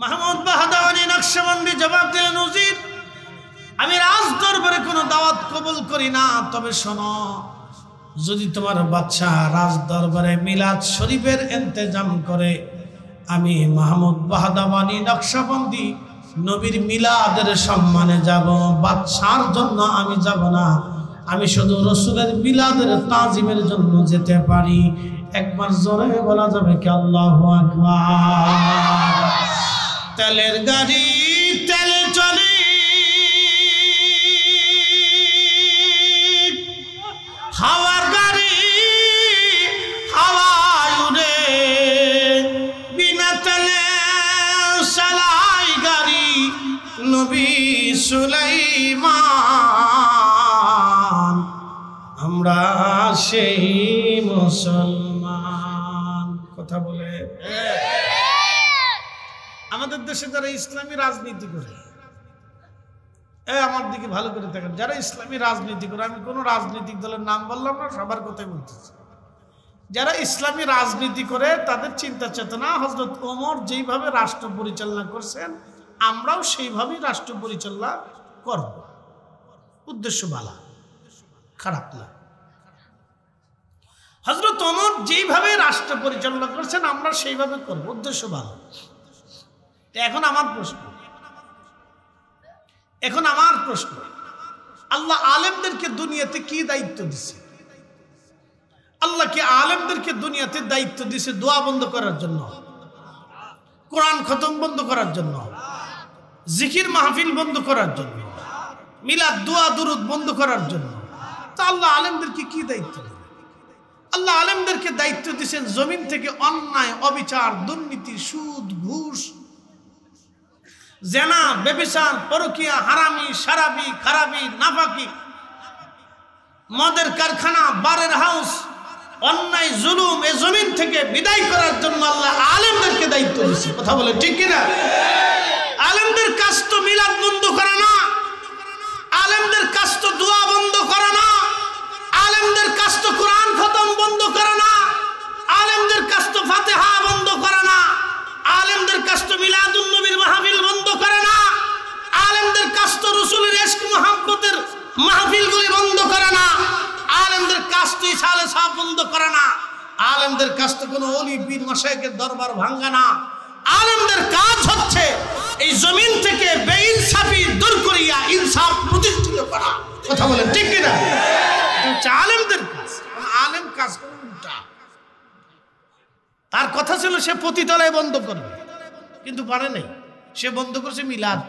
মাহমুদ বাহাদাওয়ানি নকশবন্দি জবাব দিলেন, হুজুর আমি রাজ দরবারে কোনো দাওয়াত কবুল করি না, তবে শোনো, যদি তোমার বাচ্চা রাজ দরবারে মিলাদ শরীফের ইন্তজাম করে, আমি মাহমুদ বাহাদাওয়ানি নকশবন্দি নবীর মিলাদের সম্মানে যাব, বাচ্চার জন্য আমি যাব না, আমি শুধু রসুলের মিলাদের তাজিমের জন্য যেতে পারি। একবার জোরে বলা যাবে কি আল্লাহু আকবার? তেলের গাড়ি তেলে চলে, হাওয়ার গাড়ি হাওয়ায় উড়ে, বিনা তেলে চালাই গাড়ি নবী সুলাইমান, আমরা সেই মুসলমান। কথা বলে আমাদের দেশে যারা ইসলামী রাজনীতি করে, আমার দিকে ভালো করে দেখেন, যারা ইসলামী রাজনীতি করে, আমি কোন রাজনৈতিক দলের নাম বললাম না, সবার কথাই বলতেছি, যারা ইসলামী রাজনীতি করে তাদের চিন্তা চেতনা হযরত ওমর যেইভাবে রাষ্ট্র পরিচালনা করছেন আমরাও সেইভাবেই রাষ্ট্র পরিচালনা করব। উদ্দেশ্য ভালো, খারাপ না। হযরত ওমর যেইভাবে রাষ্ট্র পরিচালনা করছেন আমরা সেইভাবে করব, উদ্দেশ্য ভালো। এখন আমার প্রশ্ন, আল্লাহ আলেমদেরকে দুনিয়াতে কি দায়িত্ব দিছে? আল্লাহ কি আলেমদেরকে দুনিয়াতে দায়িত্ব দিছে দোয়া বন্ধ করার জন্য, কোরআন খতম বন্ধ করার জন্য, জিকির মাহফিল বন্ধ করার জন্য, মিলাদ দোয়া দুরুদ বন্ধ করার জন্য? তা আল্লাহ আলেমদেরকে কি দায়িত্ব দিলেন? আল্লাহ আলেমদেরকে দায়িত্ব দিয়েছেন জমিন থেকে অন্যায়, অবিচার, দুর্নীতি, সুদ, ঘুষ, জেনা, ব্যভিচার, পরকিয়া, হারামি, সারাবি, খারাবি, নাফাকি, মদের কারখানা, বারের হাউস, অন্যায়, জুলুম এই জমিন থেকে বিদায় করার জন্য আল্লাহ আলেমদেরকে দায়িত্ব দিয়েছে। কথা বলে ঠিক কিনা? আলেমদের কাজ তো মিলাদ বন্ধ করা না, আলেমদের কাজ তো দোয়া বন্ধ করা না, আলেমদের কাজ তো কোরআন খতম বন্ধ করা না, আলেমদের কাজ তো ফাতিহা বন্ধ করা না, আলেমদের কাজ তো মিলাদুন নবীর মাহফিল বন্ধ করে না, আলেমদের কাজ তো রাসূলের ইশক মুহাব্বতের মাহফিলগুলি বন্ধ করে না, আলেমদের কাজ তো ইসালে সাফ বন্ধ করে না, আলেমদের কাজ তো কোনো ওলি পীর মাশায়েখের দরবার ভাঙা না। আলেমদের কাজ হচ্ছে এই জমিন থেকে বেইনসাফি দূর করিয়া ইনসাফ প্রতিষ্ঠিত করা। কথা বলেন ঠিক কি না? এটা হচ্ছে আলেমদের কাজ। আলেম কাজ করে উল্টা। তার কথা ছিল সে পতিতালয় বন্ধ করবে, কিন্তু পারে নাই, সে বন্ধ করছে মিলাদ।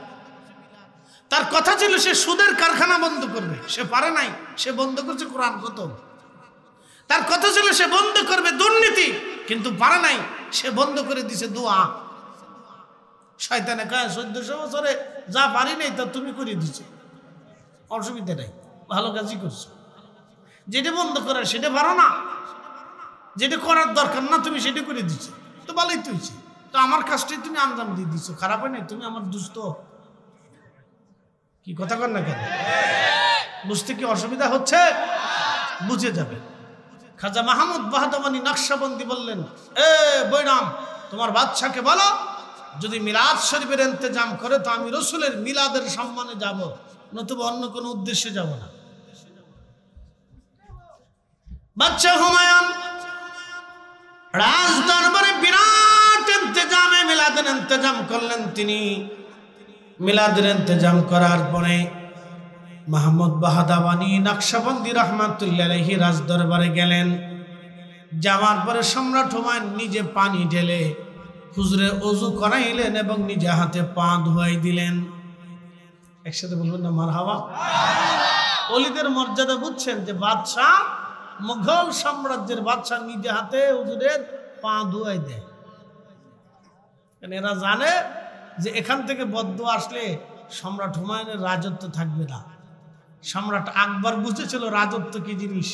তার কথা ছিল সে সুদের কারখানা বন্ধ করবে, সে পারে নাই, সে বন্ধ করছে কোরআন খতম। তার কথা ছিল সে বন্ধ করবে দুর্নীতি, কিন্তু পারে নাই, সে বন্ধ করে দিছে দোয়া। শয়তানে কয় 1400 বছরে যা পারি নাই তা তুমি করে দিছো, অসুবিধা নাই, ভালো কাজই করছো। যেটা বন্ধ করার সেটা পারো না, যেটা করার দরকার না তুমি সেটা করে দিছো, তো ভালোই তো হয়েছে। তো আমার কাজটাই তুমি আঞ্জাম দিয়ে দিছো, খারাপ হয় নাই, তুমি আমার দুস্থ। কি কথা কর না কেন? বুঝতে কি অসুবিধা হচ্ছে? বুঝে যাবে। খাজা মাহমুদ বাহাদাওয়ানি নকশবন্দি বললেন, এ বৈরাম, তোমার বাদশাকে বলো যদি মিলাদ শরীফের ইন্তজাম করে তো আমি রসুলের মিলাদের সম্মানে যাব, নতুবা অন্য কোনো উদ্দেশ্যে যাব না। বাদশা হুমায়ুন রাজ দরবারে বিরাট ইন্তজামে মিলাদের ইন্তজাম করলেন। তিনি মিলাদের ইন্তজাম করার পরে মাহমুদ বাহাদাওয়ানি নকশবন্দি রহমাতুল্লাহ আলাইহি রাজ দরবারে গেলেন। যাওয়ার পরে সম্রাট হুমায়ুন নিজে পানি ঢেলে হুজুরে ওযু করাইলেন এবং নিজে হাতে পা ধুয়াই দিলেন। একসাথে বলবেন না মারহাবা? ওলিদের মর্যাদা বুঝছেন যে বাদশাহ, মুঘল সাম্রাজ্যের বাদশাহ নিজে হাতে হুজুরের পা ধুয়াই দেয়। এরা জানে যে এখান থেকে বদদুয়া আসলে সম্রাট হুমায়ুনের রাজত্ব থাকবে না। সম্রাট আকবর বুঝেছিল রাজত্ব কি জিনিস,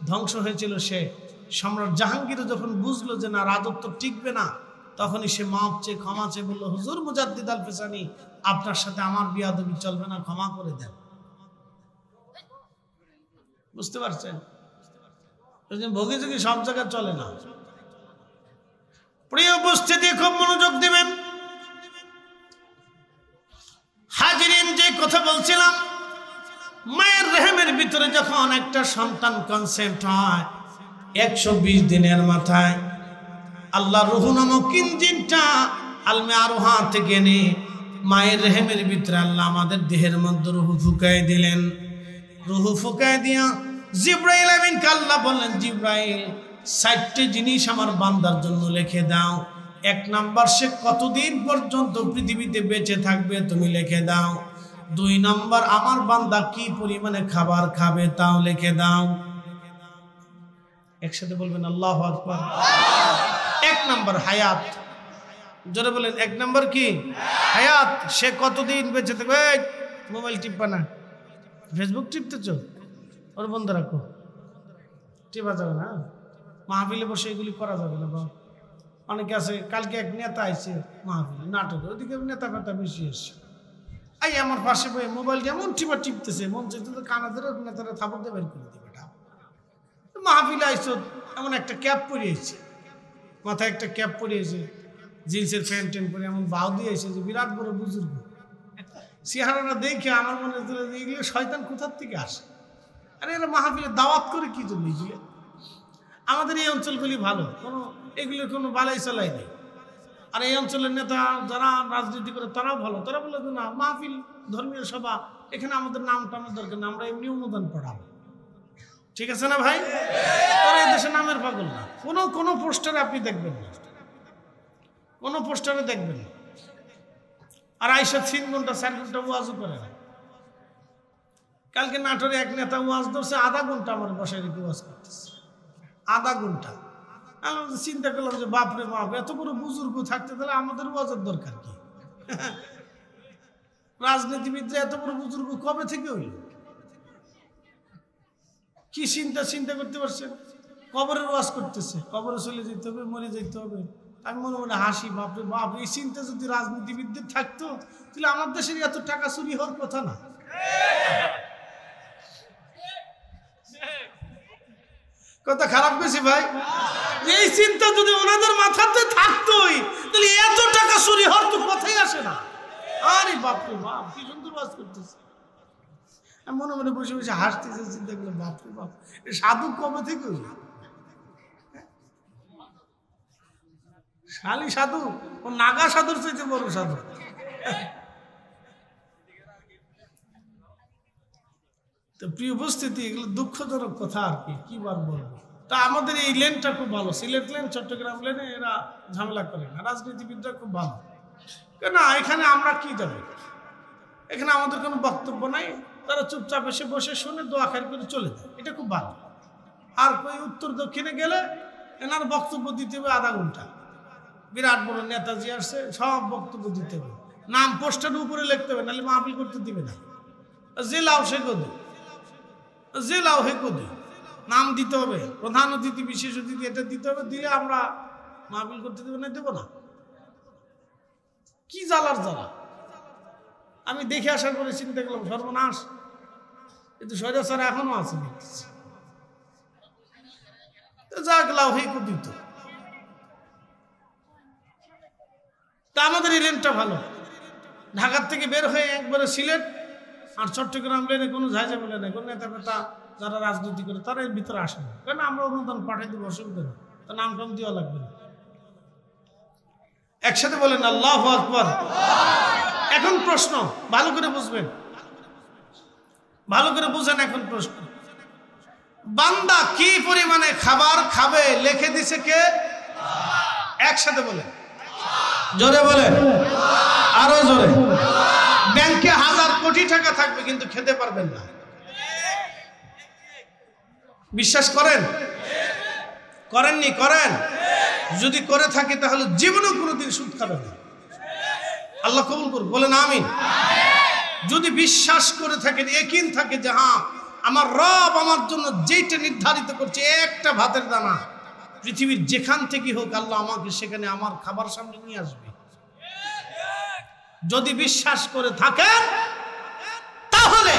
ধ্বংস হয়েছিল সে। সম্রাট জাহাঙ্গীর যখন বুঝলো যে না রাজত্ব টিকবে না, তখনই সে মাপ চেয়ে ক্ষমা চেয়ে বললো, হুজুর মুজাদ্দিদ আল ফেসানি, আপনার সাথে আমার বিয়াদবি চলবে না, ক্ষমা করে দেন। বুঝতে পারছেন? ভোগী যোগী সব জায়গায় চলে না। প্রিয় উপস্থিতি, খুব মনোযোগ দিবেন। কথা বলছিলাম, মায়ের রেহেমের ভিতরে যখন একটা সন্তান কনসেপ্ট হয় 120 দিনের মাথায় আল্লাহ রূহ নামক ইঞ্জিনটা আলমে আরোহা থেকে এনে মায়ের রেহেমের ভিতরে আল্লাহ আমাদের দেহের মধ্যে রূহ ফুঁকায় দিলেন। রূহ ফুঁকায় দিয়া জিব্রাইল আমিনকে আল্লাহ বললেন, জিব্রাইল 60টি জিনিস আমার বান্দার জন্য লিখে দাও। 1 নাম্বার, সে কতদিন পর্যন্ত পৃথিবীতে বেঁচে থাকবে তুমি লিখে দাও। 2 নাম্বার, আমার বান্দা কি পরিমাণে খাবার খাবে তাও লিখে দাও। একসাথে বলবেন আল্লাহু আকবার। 1 নাম্বার হায়াত, জোরে বলেন 1 নাম্বার কি? হায়াত। সে কতদিন বেঁচে থাকবে? মোবাইল টিপবা না, ফেসবুক টিপতেছ, ওর বন্ধ রাখো, টিপা যাবে না, মাহফিলে বসে এগুলি করা যাবে না। অনেকে আছে, কালকে এক নেতা আইছে মাহফিলে, নাটক, ওদিকে নেতা কথা বেশি এসছে, এই আমার পাশে বই মোবাইল যেমন টিপতেছে, মন চাইতে তো কানা ধরে নেতারা থাপড় দিয়ে বের করে দিবে। মাহফিলে আইসো, এমন একটা ক্যাপ পরিয়েছে, মাথায় একটা ক্যাপ পরিয়েছে, জিন্সের প্যান্ট ট্যান্ট পরে এমন বাউ দিয়ে এসে যে বিরাট বড় বুজুর্গ। চেহারাটা দেখে আমার মনে হচ্ছিল যে এগুলো শয়তান কোথার থেকে আসে। আরে এরা মাহফিলে দাওয়াত করে কি জন্য? এগুলো আমাদের এই অঞ্চলগুলি ভালো, কোনো এগুলোর কোনো বালাই চালাই নেই। আর এই অঞ্চলের নেতা যারা রাজনীতি করে তারাও ভালো, তারা বলে না মাহফিল ধর্মীয় সভা, এখানে আমাদের নাম টানার দরকার না, আমরা এমনি অনুদান পড়াবো। ঠিক আছে না ভাই? তারা এই দেশে নামের পাগল না। কোনো পোস্টারে আপনি দেখবেন না, কোনো পোস্টারে দেখবেন না। আর আইসা 3 ঘন্টা 4 ঘন্টা ওয়াজও করে না। কালকে নাটোরে এক নেতা ওয়াজ ধরছে, আধা ঘন্টা আমার বসায় রেখে ওয়াজ করতেছে, আধা ঘন্টা। আমি চিন্তা করলাম যে বাপরে বাপ, এত বড় বুজুর্গ থাকতে তাহলে আমাদের ওয়াজের দরকার কি? রাজনীতিবিদরা এত বড় বুজুর্গ কবে থেকে হইল? কি চিন্তা করতে পারছেন? কবরের ওয়াজ করতেছে, কবরে চলে যেতে হবে, মরে যেতে হবে। আমি মনে মনে হাসি, বাপরে বাপ, এই চিন্তা যদি রাজনীতিবিদদের থাকতো তাহলে আমার দেশের এত টাকা চুরি হওয়ার কথা না। কথা খারাপ গেছি ভাই? এই চিন্তা যদি ওনাদের মাথাতে থাকতোই তাহলে এত টাকা চুরি হওয়ার তো কথাই আসে না। আরে বাপরে বাপ, কি সুন্দর ওয়াজ করতেছে। আমি মনে মনে বসে বসে হাসতেছে, চিন্তা করলাম বাপরে বাপ, সাধু কবে থেকে হইল? শালি সাধু, ও নাগা সাধুর চাইতে বড় সাধু। তো প্রিয় উপস্থিতি, এগুলো দুঃখজনক কথা আর কি বার বলবো। তা আমাদের এই লেনটা খুব ভালো, সিলেট লেন, চট্টগ্রাম লেনে এরা ঝামেলা করে না, রাজনীতিবিদরা খুব ভালো। কেন এখানে আমরা কি যাবে? এখানে আমাদের কোনো বক্তব্য নাই, তারা চুপচাপ এসে বসে শুনে দোয়া খায়ের করে চলে যায়, এটা খুব ভালো। আর কই উত্তর দক্ষিণে গেলে এনার বক্তব্য দিতে হবে আধা ঘন্টা। বিরাট বড় নেতাজি আসছে, সব বক্তব্য দিতে হবে, নাম পোস্টারের উপরে লিখতে হবে, নাহলে মাহফিল করতে দিবে না। যে লাও সে কদে, যে লাও হে কদে, নাম দিতে হবে, প্রধান অতিথি বিশেষ অতিথি এটা দিতে হবে, দিলে আমরা মাহফিল করতে দেবো না, দেবো না। কি জ্বালার জ্বালা! আমি দেখে আসার পরে চিন্তা করলাম সর্বনাশ, কিন্তু স্বৈরাচার এখনো আছে, যাক লাও হে কদিত। তা আমাদের এই লেনটা ভালো, ঢাকার থেকে বের হয়ে একবারে সিলেট আর চট্টগ্রাম লেনে কোনো ঝাঁঝামেলা নেই। কোনো নেতা নেতা যারা রাজনীতি করে তারা এর ভিতরে আসে না, কেন আমরা অনুদান পাঠাই দিব, অসুবিধা নেই, তা নাম টাম দেওয়া লাগবে না। একসাথে বলেন আল্লাহু আকবার। এখন প্রশ্ন ভালো করে বুঝবেন, ভালো করে বুঝেন। এখন প্রশ্ন, বান্দা কি পরিমাণে খাবার খাবে লিখে দিছে কে? একসাথে বলেন, জোরে বলেন, আরো জোরে। ব্যাংকে 1000 কোটি টাকা থাকবে কিন্তু খেতে পারবেন না, বিশ্বাস করেন? করেননি? করেন? যদি করে থাকে তাহলে জীবনেও কোনোদিন সুদ খাবেন না। আল্লাহ কবুল করুন, বলেন আমিন। যদি বিশ্বাস করে থাকেন, ইয়াকিন থাকে যে হ্যাঁ আমার রব আমার জন্য যেটা নির্ধারিত করছে, একটা ভাতের দানা পৃথিবীর যেখান থেকে হোক আল্লাহ আমাকে সেখানে আমার খাবার সামনে নিয়ে আসবে, যদি বিশ্বাস করে থাকেন তাহলে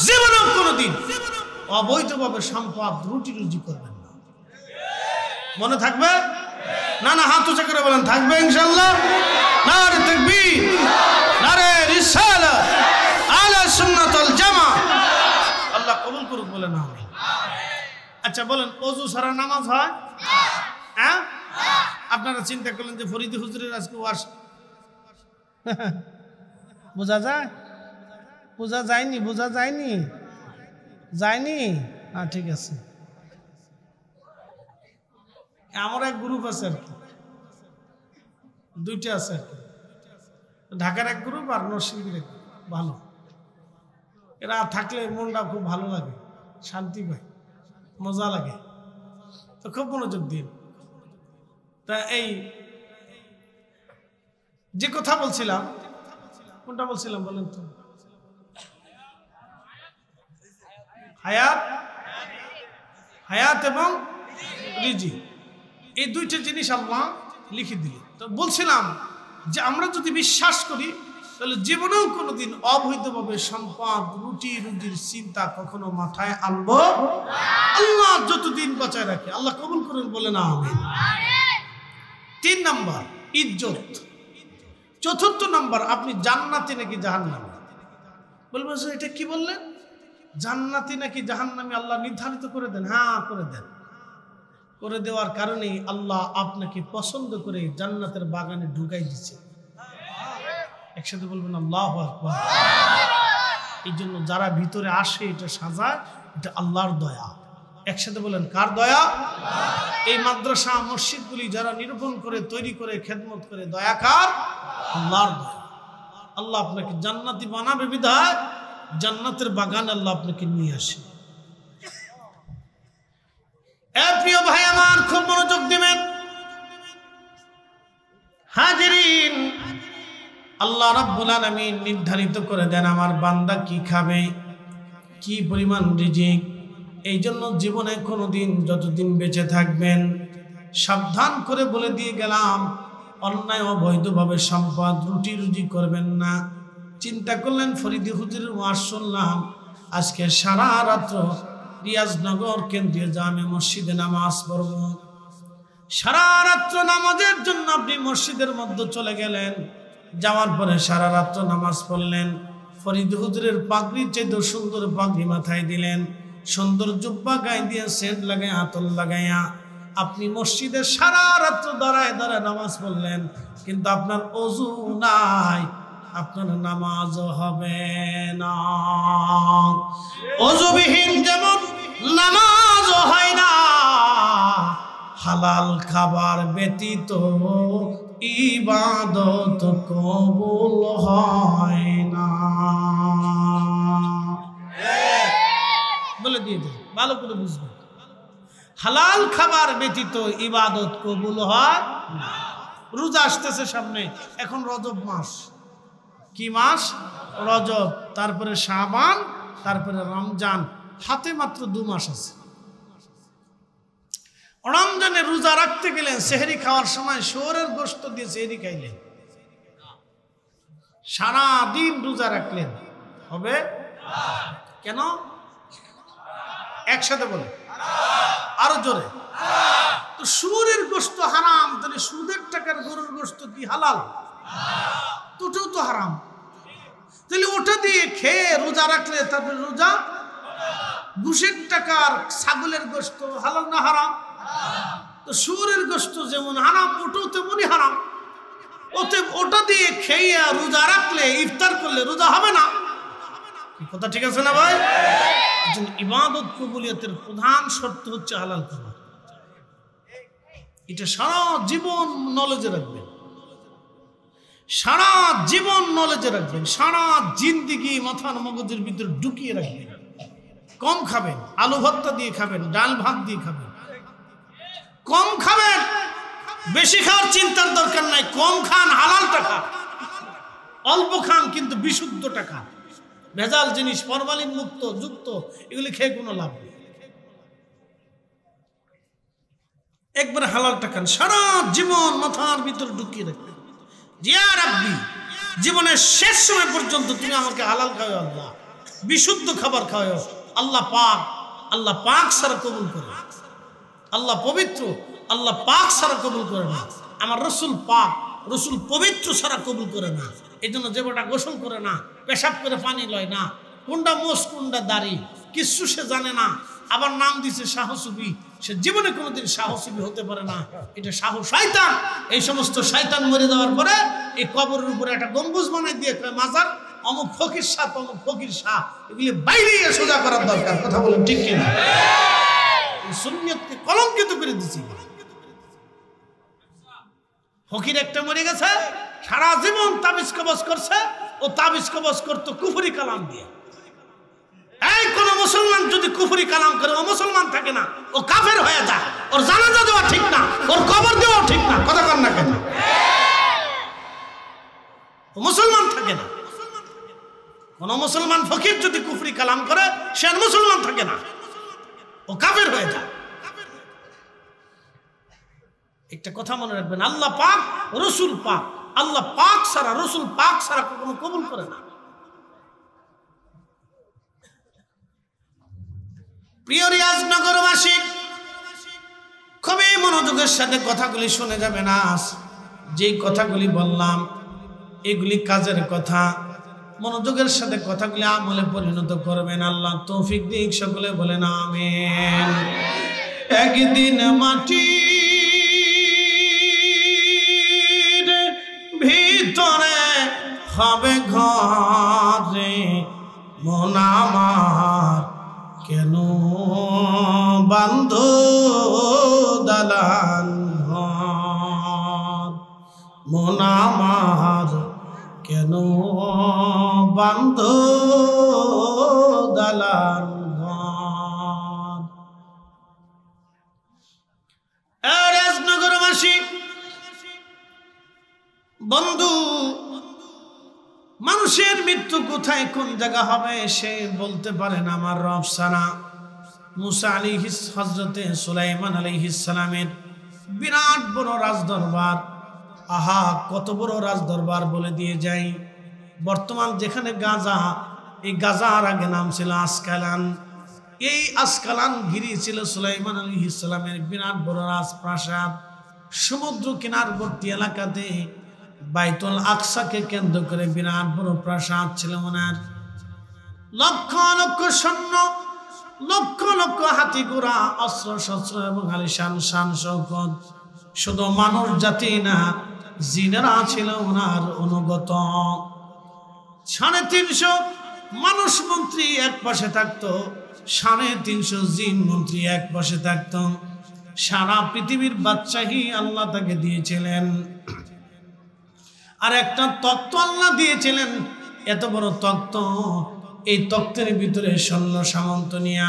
জীবনেও কোনোদিন অবৈধভাবে সম্পদ রুটি রুজি করবেন না। মনে থাকবে? না না, হাত উঁচা করে বলেন থাকবে ইনশাআল্লাহ। নারে তাকবীর, নারে রিসালাত, বলে না আমি। আচ্ছা বলেন, অজু ছাড়া নামাজ হয়? হ্যাঁ, আপনারা চিন্তা করলেন যে ফরিদি হুজুরের আজকে ওয়াজ বোঝা যায়? বোঝা যায়নি? বোঝা যায়নি? যায়নি? হ্যাঁ ঠিক আছে। আমার এক গ্রুপ আছে আর কি, দুইটা আছে আর কি, ঢাকার এক গ্রুপ আর নরসিংদীর এক গ্রুপ। ভালো, এরা থাকলে মনটা খুব ভালো লাগে, শান্তি পায়, মজা লাগে, তো খুব মনোযোগ দিন। তা এই যে কথা বলছিলাম, কোনটা বলছিলাম বলেন তো? হায়াত, হায়াত এবং রিজিক, এই দুইটা জিনিস আল্লাহ লিখে দিল। তো বলছিলাম যে আমরা যদি বিশ্বাস করি তাহলে জীবনেও কোনোদিন অবৈধভাবে সম্পদ, রুটি রুজির চিন্তা কখনো মাথায় আনবো আল্লাহ যতদিন বাঁচায় রাখে। আল্লাহ কবুল করেন, বলে না আমিন। 3 নাম্বার ইজ্জত। 4র্থ নাম্বার আপনি জান্নাতি নাকি জাহান্নামী। বলবেন এটা কি বললেন? জান্নাতি নাকি জাহান্নামী আল্লাহ নির্ধারিত করে দেন? হ্যাঁ করে দেন। করে দেওয়ার কারণেই আল্লাহ আপনাকে পছন্দ করে জান্নাতের বাগানে ঢুকাই দিচ্ছে। একসাথে বলবেন আল্লাহু আকবার। এই জন্য যারা ভিতরে আসে এটা সাজায়, এটা আল্লাহর দয়া। একসাথে বলেন কার দয়া? এই মাদ্রাসা মসজিদগুলি যারা নিরূপণ করে, তৈরি করে, খেদমত করে, দয়া কার? আল্লাহর দয়া। আল্লাহ আপনাকে জান্নাতি বানাবে বিধায় জান্নাতের বাগান আল্লাহ আপনাকে নিয়ে আসে। প্রিয় ভাই আমার, খুব মনোযোগ দিবেন। হাজিরিন, আল্লাহ রাব্বুল আলামিন নির্ধারিত করে দেন আমার বান্দা কি খাবে, কি পরিমাণ রিজিক। এই জন্য জীবনে কোনোদিন যতদিন বেঁচে থাকবেন, সাবধান করে বলে দিয়ে গেলাম, অন্যায় অবৈধভাবে সম্পদ, রুটি রুজি করবেন না। চিন্তা করলেন ফরিদি হুজুরের ওয়াজ শুনলাম, আজকে সারা রাত্র রিয়াজনগর কেন্দ্রীয় জামে মসজিদে নামাজ পড়ব। সারা রাত্র নামাজের জন্য আপনি মসজিদের মধ্যে চলে গেলেন, যাওয়ার পরে সারা রাত্র নামাজ পড়লেন, ফরিদি হুজুরের পাগড়ির চেয়ে সুন্দর পাগড়ি মাথায় দিলেন, সুন্দর জুব্বা গায়ে দিয়ে সেন্ট লাগায়, আতর লাগাইয়া আপনি মসজিদে সারা রাত্র দাঁড়ায় দাঁড়ায় নামাজ পড়লেন, কিন্তু আপনার ওযু নাই, আপনার নামাজ হবে না। ওযুবিহীন যেমন নামাজ হয় না, হালাল খাবার ব্যতীত ইবাদত কবুল হয় না। বলে দিয়ে দেন, ভালো করে বুঝবেন। হালাল খাবার ব্যতীত ইবাদত কবুল হয় না। রোজা আসতেছে সামনে, এখন রজব মাস। কি মাস? রজব, তারপরে শাবান, তারপরে রমজান, হাতে মাত্র 2 মাস আছে। রমজানে রোজা রাখতে গেলেন, সেহরি খাওয়ার সময় শুয়োরের গোশত দিয়ে সেহরি খাইলেন, সারা দিন রোজা রাখলেন, হবে? কেন? একসাথে বলে, আরো জোরে। তো শুয়োরের গোশত হারাম, তাহলে সুদের টাকার গরুর গোশত কি হালাল? ওটাও তো হারাম। তাহলে ওটা দিয়ে খেয়ে রোজা রাখলে তারপরে রোজা? ঘুষের টাকার ছাগলের গোশত হালাল না হারাম? তো শুয়োরের গোশত যেমন হারাম, ওটাও তেমনই হারাম। ওটা দিয়ে খেয়ে রোজা রাখলে, ইফতার করলে রোজা হবে না। কথা ঠিক আছে না ভাই? ইবাদত কবুলিয়তের প্রধান শর্ত হচ্ছে হালাল খাবার। এটা সারা জীবন নলেজে রাখবেন, সারা জীবন নলেজে রাখবেন, সারা জিন্দিগি মাথার মগজের ভিতরে ঢুকিয়ে রাখবেন। কম খাবেন, আলু ভর্তা দিয়ে খাবেন, ডাল ভাত দিয়ে খাবেন, কম খাবেন। বেশি খাওয়ার চিন্তার দরকার নাই, কম খান, হালালটা খান। অল্প খান কিন্তু বিশুদ্ধটা খান। ভেজাল জিনিস, ফরমালিন মুক্ত যুক্ত, এগুলি খেয়ে কোনো লাভ নেই। একবার হালালটা খান, সারা জীবন মাথার ভিতরে ঢুকিয়ে রাখবেন। জিয়া রাব্বি, জীবনের শেষ সময় পর্যন্ত তুমি আমাকে হালাল খাওয়াও আল্লাহ, বিশুদ্ধ খাবার খাওয়াও আল্লাহ। পাক, আল্লাহ পাক ছাড়া কবুল করে, আল্লাহ পবিত্র, আল্লাহ পাক ছাড়া কবুল করে না। আমার রসুল পাক, রসুল পবিত্র ছাড়া কবুল করে না। এই জন্য যে বেটা গোসল করে না, পেশাব করে পানি লয় না, কোনটা মোষ কোনটা দাড়ি, কিছু সে জানে না, আবার নাম দিছে শাহসুফি। সে জীবনে কোনোদিন শাহসুফি হতে পারে না, এটা শাহ শয়তান। এই সমস্ত শয়তান মরে যাওয়ার পরে এই কবরের উপরে একটা গম্বুজ বানাই দিয়ে মাজার অমুক ফকির শাহ অমুক ফকির শাহ, এগুলি বাইরে সোজা করার দরকার। কথা বলেন ঠিক কিনা? সুন্নিয়তকে কলঙ্কিত করে দিছি। ফকির একটা মরে গেছে, সারা জীবন তাবিজ কবজ করছে, ও তাবিজ কবজ করতো কুফরি কালাম দিয়ে। এই কোন মুসলমান যদি কুফরি কালাম করে, ও মুসলমান থাকে না, ও কাফের হয়ে যায়। ওর জানাজা দেওয়া ঠিক না, ওর কবর দেওয়া ঠিক না। কথা কর না কেন? ও মুসলমান থাকে না। কোন মুসলমান ফকির যদি কুফরি কালাম করে, সে আর মুসলমান থাকে না, ও কাফের হয়ে যায়। একটা কথা মনে রাখবেন, আল্লাহ পাক রসুল পাক, আল্লাহ পাক ছাড়া রসুল পাক ছাড়া কখনো কবুল করে না। প্রিয় রিয়াজনগরবাসী, খুবই মনোযোগের সাথে কথাগুলি শুনে যাবেন। আজ যেই কথাগুলি বললাম এগুলি কাজের কথা, মনোযোগের সাথে কথাগুলি আমলে পরিণত করবেন। আল্লাহ তৌফিক দিক, সকলে বলেন আমিন। একদিন মাটির ভিতরে হবে ঘরে, মন আমার কেন বান্ধ দালান ঘর, মন আমার কেন বান্ধ দালান ঘর। রাজনগরবাসী বন্ধু, মানুষের মৃত্যু কোথায় কোন জায়গা হবে সে বলতে পারে না আমার রব ছাড়া। মুসা আলাইহিস হযরতে সুলাইমান আলাইহিস সালামের বিরাট বড় রাজদরবার, আহা কত বড় রাজদরবার বলে দিয়ে যাই। বর্তমান যেখানে গাজা, এই গাজার আগে নাম ছিল আসকালান। এই আসকালান ঘিরে ছিল সুলাইমান আলাইহিস সালামের বিরাট বড় রাজপ্রাসাদ। সমুদ্র কিনারবর্তী এলাকাতে বাইতুল আকসাকে কেন্দ্র করে বিরাট বড় প্রাসাদ ছিল ওনার। লক্ষ লক্ষ সৈন্য, লক্ষ লক্ষ হাতি ঘোড়া, অস্ত্র শস্ত্র এবং আলিশান শান শৌকত। শুধু মানুষ জাতি না, জিনেরা ছিল ওনার অনুগত। 350 মানুষ মন্ত্রী এক পাশে থাকতো, 350 জিন মন্ত্রী এক পাশে থাকতো। সারা পৃথিবীর বাদশাহী আল্লাহ তাকে দিয়েছিলেন। আর একটা তক্ত আল্লাহ দিয়েছিলেন, এত বড় তক্ত। এই তক্তের ভিতরে সৈন্য সামন্ত নিয়া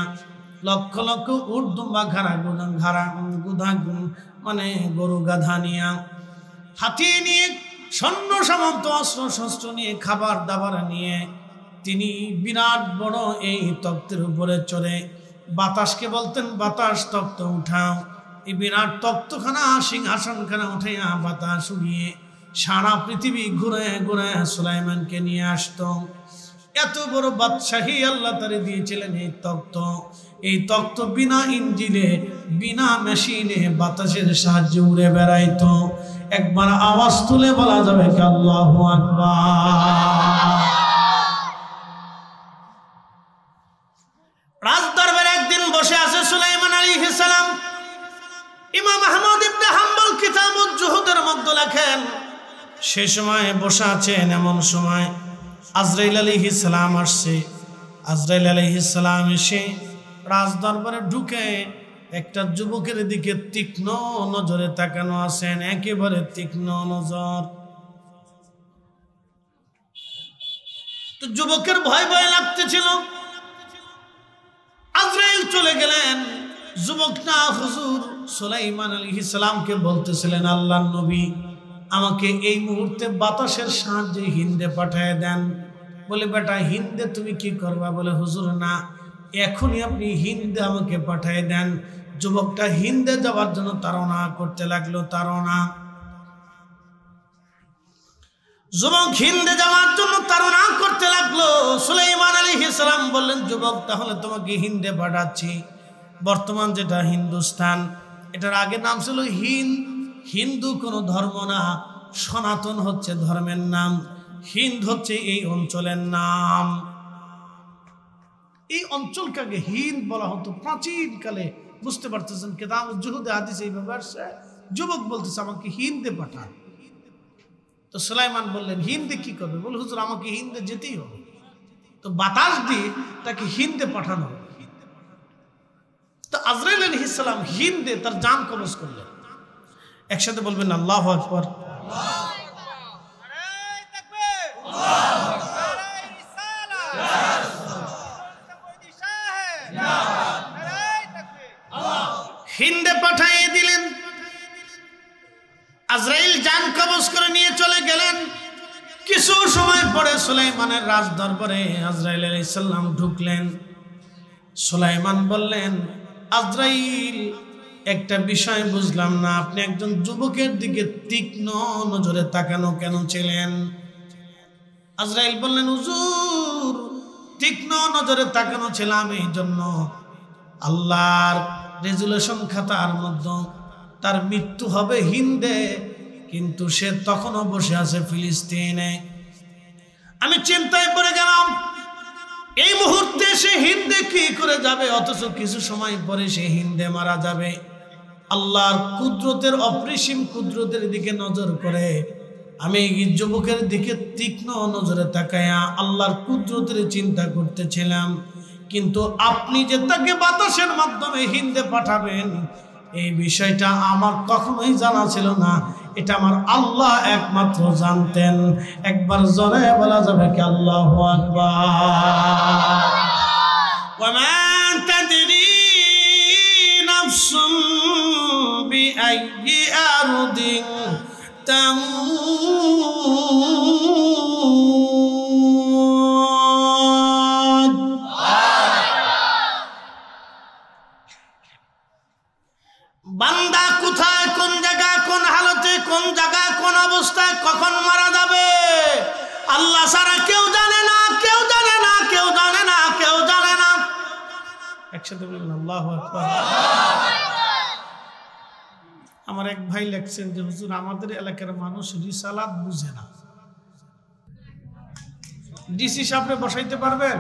লক্ষ লক্ষ উর্দুম্বা গুধা মানে গরু গাধা নিয়া, হাতি নিয়ে, সৈন্য সামন্ত, অস্ত্র শস্ত্র নিয়ে, খাবার দাবার নিয়ে তিনি বিরাট বড় এই তক্তের উপরে চড়ে বাতাসকে বলতেন, বাতাস তক্ত উঠাও। এই বিরাট তক্তখানা সিংহাসনখানা উঠাইয়া বাতাস উড়িয়ে সারা পৃথিবী ঘুরে ঘুরে সুলাইমানকে নিয়ে আসতো। এত বড় বাদশাহী আল্লাহ তারে দিয়েছিলেন এই তক্ত। এই তক্ত বিনা ইঞ্জিনে, বিনা মেশিনে বাতাসের সাহায্যে উড়ে বেড়াইতো। একবার আওয়াজ তুলে বলা যাবে কি আল্লাহু আকবার। রাজদরবারে একদিন বসে আছে সুলাইমান আলাইহিস সালাম। ইমাম আহমদ ইবনে হাম্বল কিতাবুজ জুহুদের মধ্যে লেখেন, সে সময় বসে আছেন, এমন সময় আজরাইল আলাইহিস সালাম আসছে। আজরাইল আলাইহিস সালাম এসে রাজদরবারে ঢুকে একটা যুবকের দিকে তীক্ষ্ণ নজরে তাকানো আছেন, একেবারে তীক্ষ্ণ নজর। তো যুবকের ভয় ভয় লাগতেছিল। আজরাইল চলে গেলেন। যুবকটা হুজুর সুলাইমান আলাইহিস সালামকে বলতেছিলেন, আল্লাহর নবী আমাকে এই মুহূর্তে বাতাসের সাহায্যে হিন্দে পাঠিয়ে দেন। বলে বেটা হিন্দে তুমি কি করবা? বলে হুজুর না, এখনই আপনি হিন্দে আমাকে পাঠিয়ে দেন। যুবকটা হিন্দে যাওয়ার জন্য তাড়না করতে লাগলো, তাড়না। যুবক হিন্দে যাওয়ার জন্য তাড়না করতে লাগলো। সুলাইমান আলাইহিস সালাম বললেন, যুবক তাহলে তোমাকে হিন্দে পাঠাচ্ছি। বর্তমান যেটা হিন্দুস্তান, এটার আগে নাম ছিল হিন্দ। হিন্দু কোনো ধর্ম না, সনাতন হচ্ছে ধর্মের নাম, হিন্দ হচ্ছে এই অঞ্চলের নাম। এই অঞ্চলকে হিন্দ বলা হতো প্রাচীনকালে। বুঝতে পারতেছেন, কিতাব জুহুদে হাদিসে এইভাবে আসছে, যুবক বলতেছে আমাকে হিন্দে পাঠান। তো সুলাইমান বললেন হিন্দে কি করবে? বলে হুজুর আমাকে হিন্দে যেতেই হবে। তো বাতাস দিয়ে তাকে হিন্দে পাঠানো হবে। তো আজরাইল আলাইহিস সালাম হিন্দে তার জান কবজ করলেন। একসাথে বলবেন আল্লাহু আকবার। হিন্দে পাঠিয়ে দিলেন। আজরাইল জান কবজ করে নিয়ে চলে গেলেন। কিছু সময় পরে সুলাইমানের রাজ দরবারে আজরাইল আলাইহিস সালাম ঢুকলেন। সুলাইমান বললেন, আজরাইল একটা বিষয় বুঝলাম না, আপনি একজন যুবকের দিকে তীক্ষ্ণ নজরে তাকানো কেন ছিলেন? আজরাইল বললেন, হুজুর তীক্ষ্ণ নজরে তাকানো ছিলাম এই জন্য, আল্লাহর রেজুলেশন খাতার মধ্যে তার মৃত্যু হবে হিন্দে, কিন্তু সে তখনও বসে আছে ফিলিস্তিনে। আমি চিন্তায় পড়ে গেলাম, এই মুহূর্তে সে হিন্দে কি করে যাবে, অথচ কিছু সময় পরে সে হিন্দে মারা যাবে। আল্লাহর কুদরতের অপরিসীম কুদরতের দিকে নজর করে আমি এই যুবকের দিকে তীক্ষ্ণ নজরে তাকায়া আল্লাহর কুদরতের চিন্তা করতেছিলাম। কিন্তু আপনি যে তাকে বাতাসের মাধ্যমে হিন্দে পাঠাবেন, এই বিষয়টা আমার কখনোই জানা ছিল না। এটা আমার আল্লাহ একমাত্র জানতেন। একবার জোরে বলা যাবে কি আল্লাহু আকবার। ওয়া মা তাদরি নাফসুম বিআইয়ি আরদিন তামুত। বান্দা কোথায়, কোন জায়গায়, কোন হালতে, কোন জায়গায়, কোন অবস্থায়, কখন মারা যাবে আল্লাহ ছাড়া কেউ জানে না, কেউ জানে না, কেউ জানে না, কেউ জানে না। একসাথে বলুন আল্লাহু আকবার। আমার এক ভাই লেখছেন যে হুজুর আমাদের এলাকার মানুষ রিসালাত বুঝে না। ডিসি সাহেবরে বসাইতে পারবেন?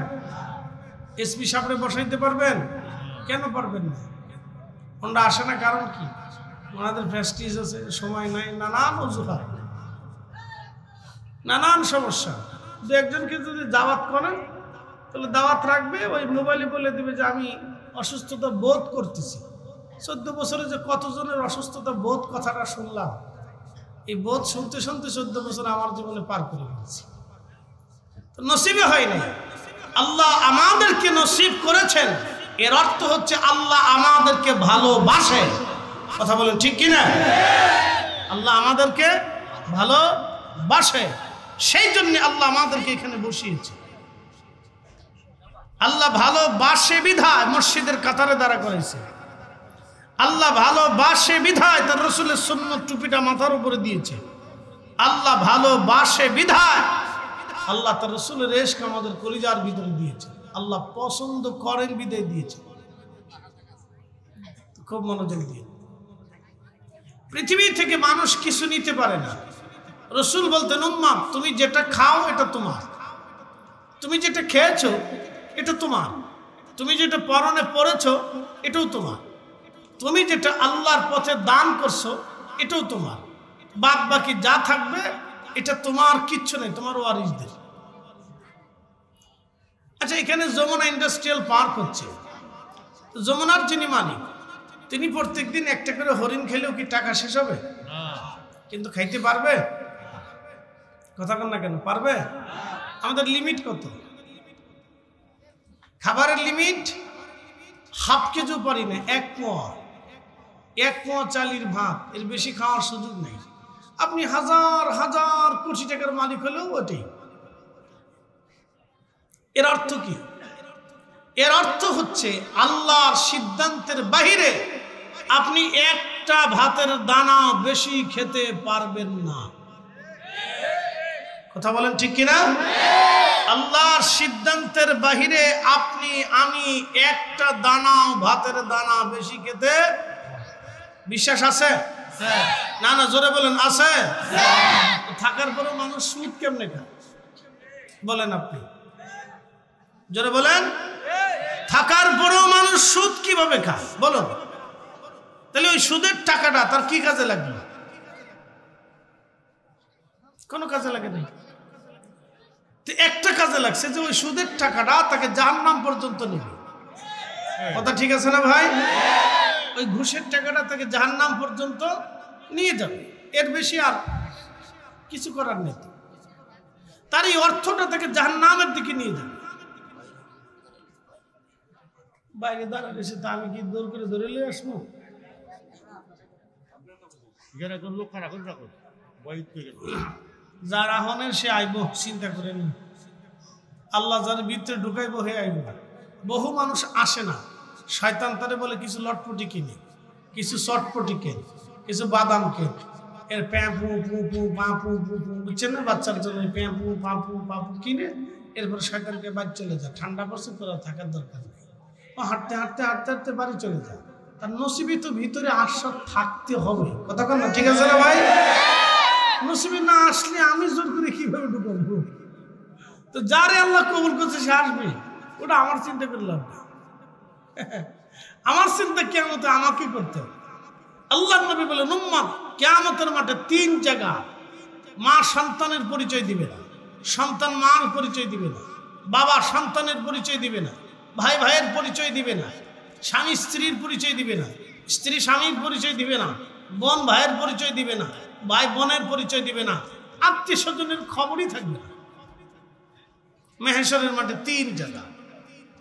এসপি সাহেবরে বসাইতে পারবেন? কেন পারবেন না? ওনারা আসে না, কারণ কি? ওনাদের প্রেস্টিজ আছে, সময় নাই, নানান অজুহাত, নানান সমস্যা। দু একজনকে যদি দাওয়াত করেন তাহলে দাওয়াত রাখবে, ওই মোবাইলে বলে দেবে যে আমি অসুস্থতা বোধ করতেছি। 14 বছরে যে কতজনের অসুস্থতা বোধ কথাটা শুনলাম, এই বোধ শুনতে শুনতে 14 বছর আমার জীবনে পার করে ফেলেছি। তো নসিবে হয় নাই। আল্লাহ আমাদেরকে নসিব করেছেন, এর অর্থ হচ্ছে আল্লাহ আমাদেরকে ভালোবাসে। কথা বলেন ঠিক কিনা? আল্লাহ আমাদেরকে ভালোবাসে, সেই জন্য আল্লাহ আমাদেরকে এখানে বসিয়েছে। আল্লাহ ভালোবাসে বিধায় মসজিদের কাতারে দাঁড়া করেছে। আল্লাহ ভালোবাসে বিধায় তার রাসূলের সুন্নাত টুপিটা মাথার উপরে দিয়েছে। আল্লাহ ভালোবাসে বিধায় আল্লাহ তার রাসূলের ইশক আমাদের কলিজার ভিতরে দিয়েছে। আল্লাহ পছন্দ করেন বিদায় দিয়েছে। খুব মনোযোগ দিয়ে, পৃথিবী থেকে মানুষ কিছু নিতে পারে না। রাসূল বলতেন, উম্মাহ তুমি যেটা খাও এটা তোমার, তুমি যেটা খেয়েছো এটা তোমার, তুমি যেটা পরনে পরেছো এটাও তোমার, তুমি যেটা আল্লাহর পথে দান করছো এটাও তোমার, বাদ বাকি যা থাকবে এটা তোমার, কিচ্ছু নেই, তোমার ওয়ারিসদের। আচ্ছা, এখানে যমুনা ইন্ডাস্ট্রিয়াল পার্ক হচ্ছে, যমুনার যিনি মালিক তিনি প্রত্যেকদিন একটা করে হরিণ খেলেও কি টাকা শেষ হবে? কিন্তু খাইতে পারবে? কথা বল না কেন, পারবে? আমাদের লিমিট কত? খাবারের লিমিট হাফ কেজিও পারি না, 1 পোয়া চালির ভাত, এর বেশি খাওয়ার সুযোগ নেই। আপনি হাজার হাজার কোটি টাকার মালিক হলেও ওটাই। এর অর্থ কি? এর অর্থ হচ্ছে আল্লাহর সিদ্ধান্তের বাহিরে আপনি একটা ভাতের দানা বেশি খেতে পারবেন না। কথা বলেন ঠিক কিনা? আল্লাহর সিদ্ধান্তের বাহিরে আপনি আমি একটা দানা ভাতের দানা বেশি খেতে, বিশ্বাস আছে? না না, জোরে বলেন আছে। থাকার পরে মানুষ সুদ কেমনে খায় বলেন আপনি? জোরে বলেন। থাকার পরেও মানুষ সুদ কিভাবে খায় বলুন? তাহলে ওই সুদের টাকাটা তার কি কাজে লাগবে? কোনো কাজে লাগে না। একটা কাজে লাগছে যে ওই সুদের টাকাটা তাকে জাহান্নাম পর্যন্ত নেবে। কথা ঠিক আছে না ভাই? ওই ঘুষের টাকাটা তাকে জাহান্নাম পর্যন্ত নিয়ে যাবে, এর বেশি আর কিছু করার নেই। তার এই অর্থটা তাকে জাহান্নামের দিকে নিয়ে যাবে। বাইরে দাঁড়ালে সে তা আমি কি দৌড় করে ধরে নিয়ে আসবো? যার আহনের সে আইব, চিন্তা করে নি। আল্লাহ যার ভিতরে ঢুকাইব হে আইব। বহু মানুষ আসে না, শয়তান তারে বলে কিছু লটপটি কিনে, কিছু চটপটি কেন, কিছু বাদাম কেন, এর প্যাঁপু পু পু পাঁপু পু পু, বুঝছেন না? বাচ্চার জন্য প্যাঁপু পাঁপু পাপু কিনে এরপরে শয়তানকে বাড়ি চলে যায়। ঠান্ডা পড়ছে, তোরা থাকার দরকার নেই। ও হাঁটতে হাঁটতে হাঁটতে হাঁটতে বাড়ি চলে যায়। তার নসিবি তো ভিতরে আশ্বাস থাকতে হবে। কথা কন না? ঠিক আছে না ভাই? নসিবে না আসলে আমি জোর করে কিভাবে ঢুকাবো? তো যারে আল্লাহ কবুল করছে সে আসবে, ওটা আমার চিন্তা করলাম না। আমার চিন্তা কিয়ামতে আমাকে করতে হবে। আল্লাহ নবী বলেন উম্মত কিয়ামতের মাঠে 3 জায়গা মা সন্তানের পরিচয় দিবে না, সন্তান মার পরিচয় দিবে না, বাবা সন্তানের পরিচয় দিবে না, ভাই ভাইয়ের পরিচয় দিবে না, স্বামী স্ত্রীর পরিচয় দিবে না, স্ত্রী স্বামীর পরিচয় দিবে না, বোন ভাইয়ের পরিচয় দিবে না, ভাই বোনের পরিচয় দিবে না, আত্মীয় স্বজনের খবরই থাকবে না। মেহেশরের মাঠে 3 জায়গা।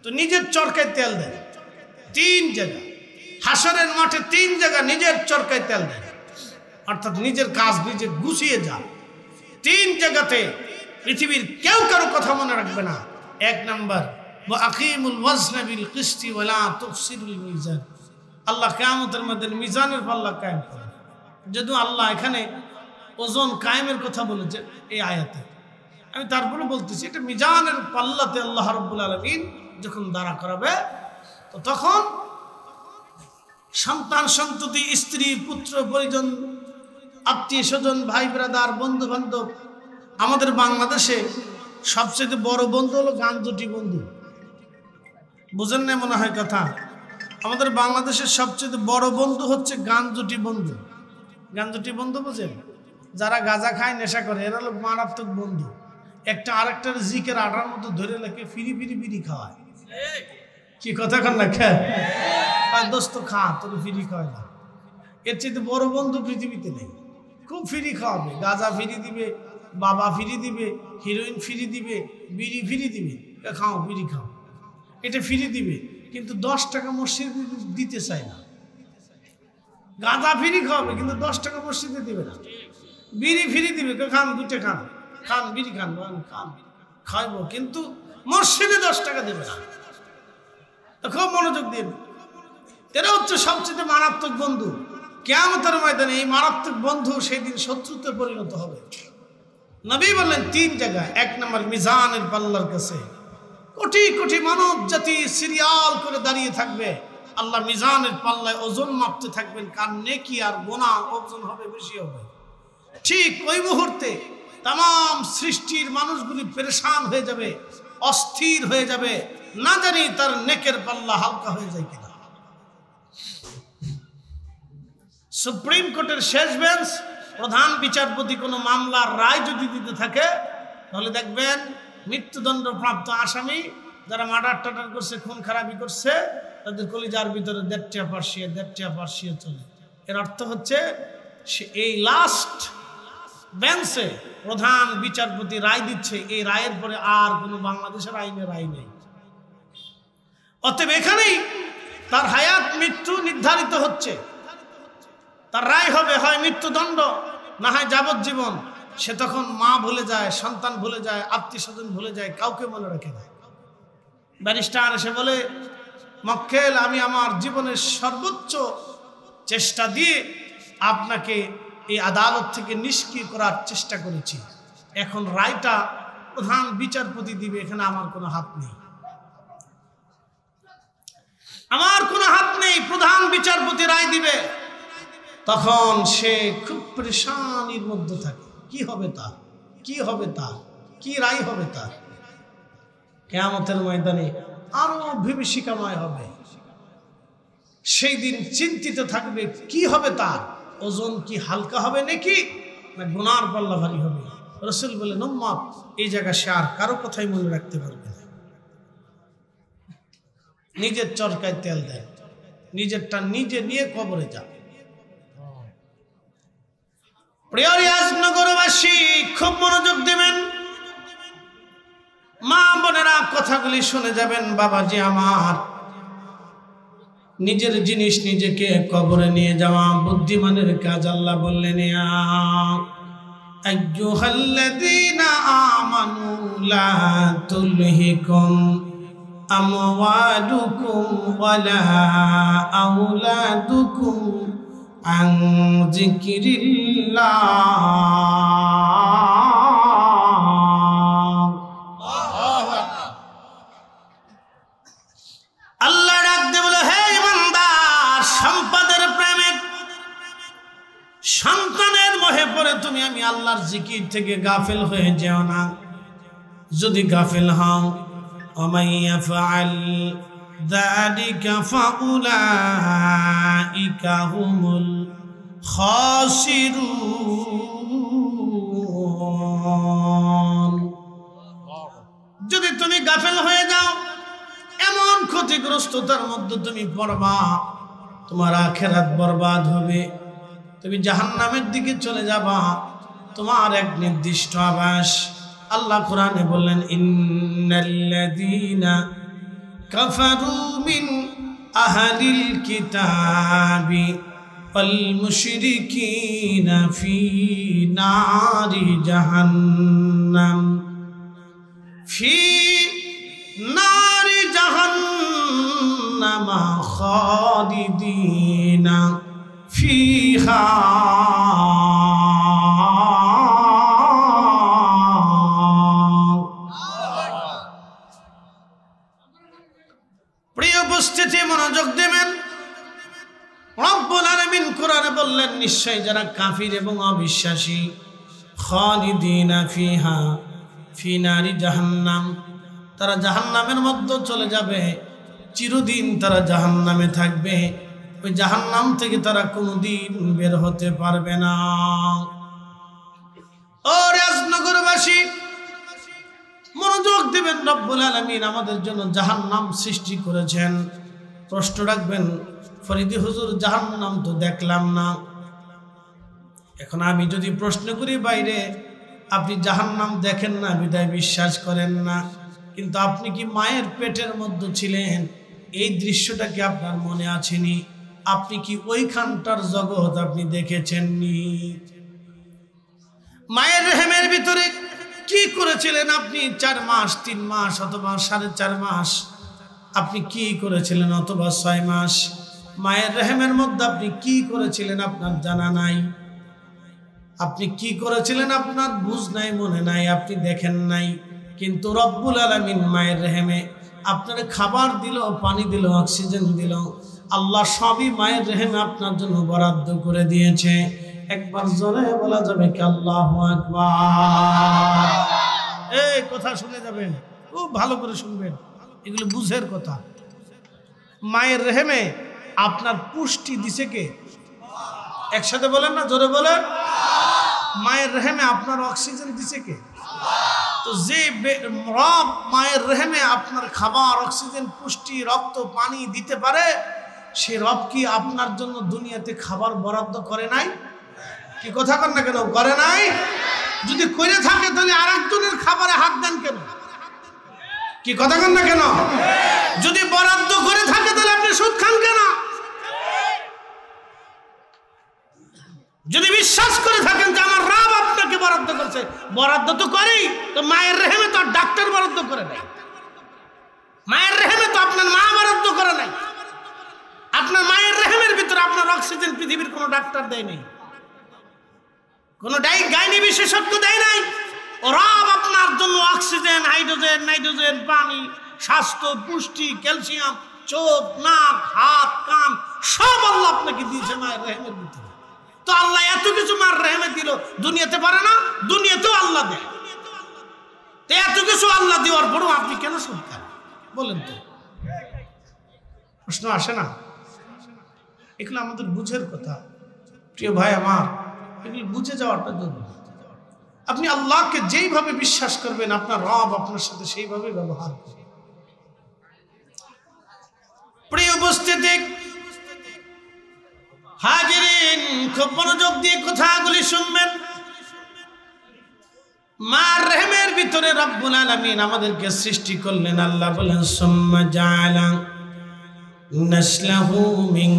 তো নিজের চরকায় তেল দেয় 3 জায়গা। হাসরের মাঠে 3 জায়গা নিজের চরকায় তেল দেয়, অর্থাৎ নিজের কাজ নিজে গুছিয়ে যা। 3 জায়গাতে পৃথিবীর কেউ কারো কথা মনে রাখবে না। 1 নাম্বার ওয়াকিমুল ওয়াজনা বিল কিসতি ওয়ালা তুফসিরুল মিজান। আল্লাহ কিয়ামতের মধ্যে মিজানের পাল্লা কায়েম করে। যদিও আল্লাহ এখানে ওজন কায়েমের কথা বলেছে এই আয়াতে, আমি তারপরে বলতেছি এটা মিজানের পাল্লাতে আল্লাহ রাব্বুল আলামিন যখন দাঁড়া করাবে, তো তখন সন্তান সন্ততি স্ত্রী পুত্র পরিজন আত্মীয় স্বজন ভাই ব্রাদার বন্ধু বান্ধব। আমাদের বাংলাদেশে সবচেয়ে বড় বন্ধু হলো গাঞ্জটি বন্ধু। বুঝেন না মনে হয় কথা? আমাদের বাংলাদেশের সবচেয়ে বড় বন্ধু হচ্ছে গাঞ্জটি বন্ধু। গাঞ্জটি বন্ধু বুঝেন? যারা গাঁজা খায় নেশা করে এরা হলো মারাত্মক বন্ধু। একটা আরেকটার জিকের আটার মতো ধরে লেখে ফিরি ফিরি বিড়ি খাওয়ায়। কি কথা কন না? দোস্ত খা, তোর ফিরি খাওয়ায় না। এর চেয়ে বড় বন্ধু পৃথিবীতে নেই। খুব ফিরি খাওয়াবে, গাঁজা ফিরি দিবে, বাবা ফিরি দিবে, হিরোইন ফিরি দিবে, বিড়ি ফিরি দিবে, খাও বিড়ি খাও, এটা ফিরি দিবে। কিন্তু 10 টাকা মসজিদে দিতে চায় না। গাঁজা ফিরি খাওয়াবে কিন্তু 10 টাকা মসজিদে দিবে না। বিড়ি ফিরি দিবে, খান 2টা খান, খান বিড়ি খান, খান খাইব, কিন্তু মসজিদে 10 টাকা দেবে না। খুব মনোযোগ দিন। এরা হচ্ছে সবচেয়ে মারাত্মক বন্ধু। কিয়ামতের ময়দানে এই মারাত্মক বন্ধু সেই দিন শত্রুতে পরিণত হবে। নবী বললেন 3 জায়গায়। 1 নম্বর মিজানের পাল্লার কাছে কোটি কোটি মানব জাতি সিরিয়াল করে দাঁড়িয়ে থাকবে। আল্লাহ মিজানের পাল্লায় ওজন মাপতে থাকবেন, কার নেকি আর গুনাহ ওজন হবে বেশি হবে। ঠিক ওই মুহূর্তে তাম সৃষ্টির মানুষগুলি পেরেশান হয়ে যাবে, অস্থির হয়ে যাবে, না জানি তার নেকের পাল্লা হালকা হয়ে যায় কিনা। সুপ্রিম কোর্টের শেষ বেঞ্চ প্রধান বিচারপতি কোনো মামলার রায় যদি দিতে থাকে, তাহলে দেখবেন মৃত্যুদণ্ডপ্রাপ্ত আসামি যারা মার্ডার টাটার করছে, খুন খারাপি করছে, তাদের কলিজার ভিতরে 1.5 পার্সিয়া চলে। এর অর্থ হচ্ছে এই লাস্ট বেঞ্চে প্রধান বিচারপতি রায় দিচ্ছে, এই রায়ের পরে আর কোনো বাংলাদেশের আইনে রায় নেই। অতএব এখানেই তার হায়াত মৃত্যু নির্ধারিত হচ্ছে। তার রায় হবে হয় মৃত্যুদণ্ড, না হয় যাবজ্জীবন। সে তখন মা ভুলে যায়, সন্তান ভুলে যায়, আত্মীয় স্বজন ভুলে যায়, কাউকে মনে রাখে না। ব্যারিস্টার এসে বলে, মক্কেল আমি আমার জীবনের সর্বোচ্চ চেষ্টা দিয়ে আপনাকে এই আদালত থেকে নিষ্ক্রিয় করার চেষ্টা করেছি, এখন রায়টা প্রধান বিচারপতি দিবে, এখানে আমার কোনো হাত নেই, আমার কোনো হাত নেই, প্রধান বিচারপতি রায় দিবে। তখন সে খুব পরেশানির মধ্যে থাকে। কি হবে তার, কি হবে তার, কি রায় হবে তার? কিয়ামতের ময়দানে আরো বিভীষিকাময় হবে। সেই দিন চিন্তিত থাকবে কি হবে, তার ওজন কি হালকা হবে নাকি না গুনার পাল্লা ভারী হবে। রাসূল বলেন উম্মত এই জায়গা সে আর কারো কথাই মনে রাখতে পারবে না। নিজের চরকায় তেল দেয়, নিজেরটা নিজে নিয়ে কবরে যাবে। প্রিয় রিয়াজনগরবাসী খুব মনোযোগ দেবেন, মা বোনেরা কথাগুলি শুনে যাবেন। বাবাজি আমার, নিজের জিনিস নিজেকে কবরে নিয়ে যাওয়া বুদ্ধিমানের কাজ। আল্লাহ বললেন ইয়া আইয়ুহাল্লাযীনা আমানু লা তুলহিকুম আমওয়ালুকুম ওয়ালা আওলাদুকুম আন যিকরিল্লাহ। আল্লাহ ডাক দিয়ে বলে হে ইমানদার, সম্পদের প্রেমে সন্তানের মোহে পড়ে তুমি আমি আল্লাহর জিকির থেকে গাফিল হয়ে যেও না। যদি গাফিল হও ومن يفعل ذلك فأولئك هم الخاسرون। যদি তুমি গাফিল হয়ে যাও এমন ক্ষতিগ্রস্ততার মধ্যে তুমি পড়বা, তোমার আখিরাত বরবাদ হবে, তুমি জাহান্নামের দিকে চলে যাবা। তোমার এক নির্দিষ্ট আবাস। আল্লাহ কোরআনে বললেন ইন্নাল্লাযীনা কাফারু মিন আহলিল কিতাবি ওয়াল মুশরিকিনা ফি নারি জাহান্নাম খালিদিনা ফিহা। প্রিয় উপস্থিতি মনোযোগ দেবেন। রব্বুল আলামিন কোরআনে বললেন নিশ্চয় যারা কাফির এবং অবিশ্বাসী খালিদিনা ফিহা ফি নারি জাহান্নাম, তারা জাহান্নামের মধ্যে চলে যাবে, চিরদিন তারা জাহান্নামে থাকবে। ওই জাহান্নাম থেকে তারা কোনোদিন বের হতে পারবে না। ও রাজনগরবাসী মনোযোগ দিবেন। রব্বুল আলামিন আমাদের জন্য জাহান্নাম সৃষ্টি করেছেন। প্রশ্ন রাখবেন ফরিদি হুজুর জাহান্নাম তো দেখলাম না। এখন আমি যদি প্রশ্ন করি বাইরে, আপনি জাহান্নাম দেখেন না বিদায় বিশ্বাস করেন না, কিন্তু আপনি কি মায়ের পেটের মধ্যে ছিলেন? এই দৃশ্যটা কি আপনার মনে আছেনি? আপনি কি ওইখানটার জগৎ আপনি দেখেছেননি? মায়ের রেহেমের ভিতরে কি করেছিলেন আপনি 4 মাস 3 মাস অথবা 4.5 মাস? আপনি কি করেছিলেন অথবা 6 মাস? মায়ের রেহেমের মধ্যে আপনি কি করেছিলেন আপনার জানা নাই। আপনি কি করেছিলেন আপনার বুঝ নাই, মনে নাই, আপনি দেখেন নাই। কিন্তু রব্বুল আলামিন মায়ের রেহেমে আপনার খাবার দিল, পানি দিল, অক্সিজেন দিল। আল্লাহ সবই মায়ের রেহেমে আপনার জন্য বরাদ্দ করে দিয়েছে। একবার জোরে বলা যাবে কি আল্লাহু আকবার? এই কথা শুনে যাবেন, খুব ভালো করে শুনবেন, এগুলো বুঝের কথা। মায়ের রেহেমে আপনার পুষ্টি দিছে কে? একসাথে বলেন না, জোরে বলেন। মায়ের রেহেমে আপনার অক্সিজেন দিছে কে? তো যে রব মায়ের রেহেমে আপনার খাবার, অক্সিজেন, পুষ্টি, রক্ত, পানি দিতে পারে, সে রব কি আপনার জন্য দুনিয়াতে খাবার বরাদ্দ করে নাই? কি কথা কন না কেন? করে নাই? যদি করে থাকে তাহলে আরেকজনের খাবারে হাত দেন কেন? কি কথা কন না কেন? যদি বরাদ্দ করে থাকে তাহলে আপনি সুদ খান কেন? যদি বিশ্বাস করে থাকেন যে আমার রব আপনাকে বরাদ্দ করছে, বরাদ্দ তো করেই, তো মায়ের রেহেমে তো ডাক্তার বরাদ্দ করে নাই। মায়ের রেহেমে তো আপনার মা বরাদ্দ করে নাই। আপনার মায়ের রেহেমের ভিতরে আপনার অক্সিজেন পৃথিবীর কোনো ডাক্তার দেয় নাই, কোনো গাইনি বিশেষজ্ঞ দেয় নাই। রব আপনার জন্য অক্সিজেন, হাইড্রোজেন, নাইট্রোজেন, পানি, স্বাস্থ্য, পুষ্টি, ক্যালসিয়াম, চোখ, নাক, হাত, কান সব আল্লাহ আপনাকে দিয়েছে মায়ের রেহেমের ভিতরে। তো আল্লাহ এত কিছু মার রেহেমে দিল, দুনিয়াতে পারে না? দুনিয়াতেও আল্লাহ দেয়। তো এত কিছু আল্লাহ দেওয়ার পরও আপনি কেন সুদ খান বলেন তো? প্রশ্ন আসে না? এগুলো আমাদের বুঝের কথা। প্রিয় ভাই আমার, এগুলো বুঝে যাওয়াটা জরুরি। আপনি আল্লাহকে যেইভাবে বিশ্বাস করবেন, আপনার রব আপনার সাথে সেইভাবে ব্যবহার করবে। প্রিয় উপস্থিতি, হাজিরিন, খুব মনোযোগ দিয়ে কথাগুলি শুনবেন। মার রহমের ভিতরে রব্বুল আলামিন আমাদেরকে সৃষ্টি করলেন। আল্লাহ বলেন, সুম্মা জাআলা নাসলাহু মিন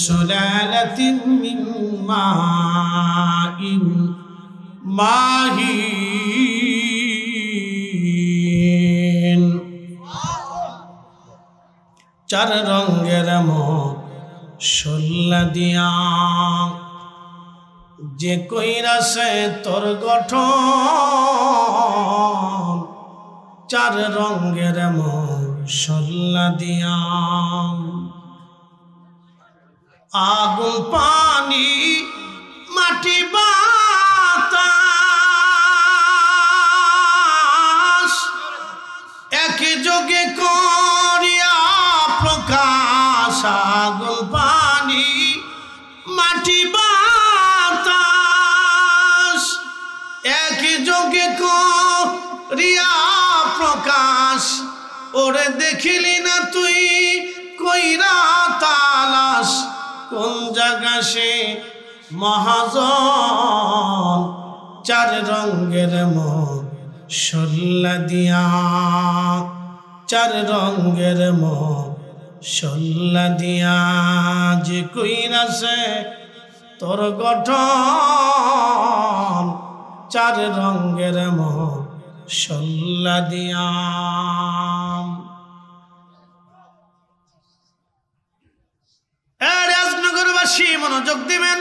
সুলালাতিন মিন মাইন মাহিন। চার রঙের মশলা দিয়া যে কইরাছে তোর গঠন, চার রঙের মশলা দিয়া। আগুন, পানি, মাটি, বাতাস একই যোগে করিয়া প্রকাশ। আগুন, পানি, মাটি, বাতাস একই যোগে করিয়া প্রকাশ। ওরে দেখিলি না তুই কইরা তালাশ, কোন জায়গা সে মহাজন। চার রঙের মশলা দিয়া, চার রঙের মশলা দিয়া যে কইরাছে তোর গঠন, চার রঙের মশলা দিয়া। রাজনগরবাসী মনোযোগ দিবেন।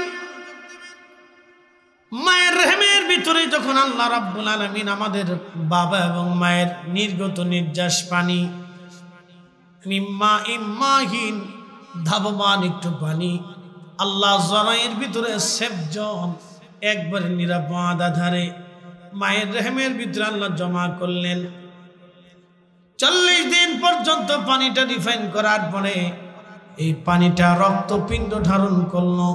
মায়ের রহমের ভিতরে যখন আল্লাহ রাব্বুল আলামিন আমাদের বাবা এবং মায়ের নির্গত নির্যাস পানি, মিম্মা ইম্মাহিন, ধাবমান একটু পানি, আল্লাহ জরাইয়ের ভিতরে সেবজন একবারে নিরাপদ আধারে মায়ের রহমের ভিতরে আল্লাহ জমা করলেন। 40 দিন পর্যন্ত পানিটা রিফাইন করার পরে এই পানিটা রক্তপিণ্ড ধারণ করলো।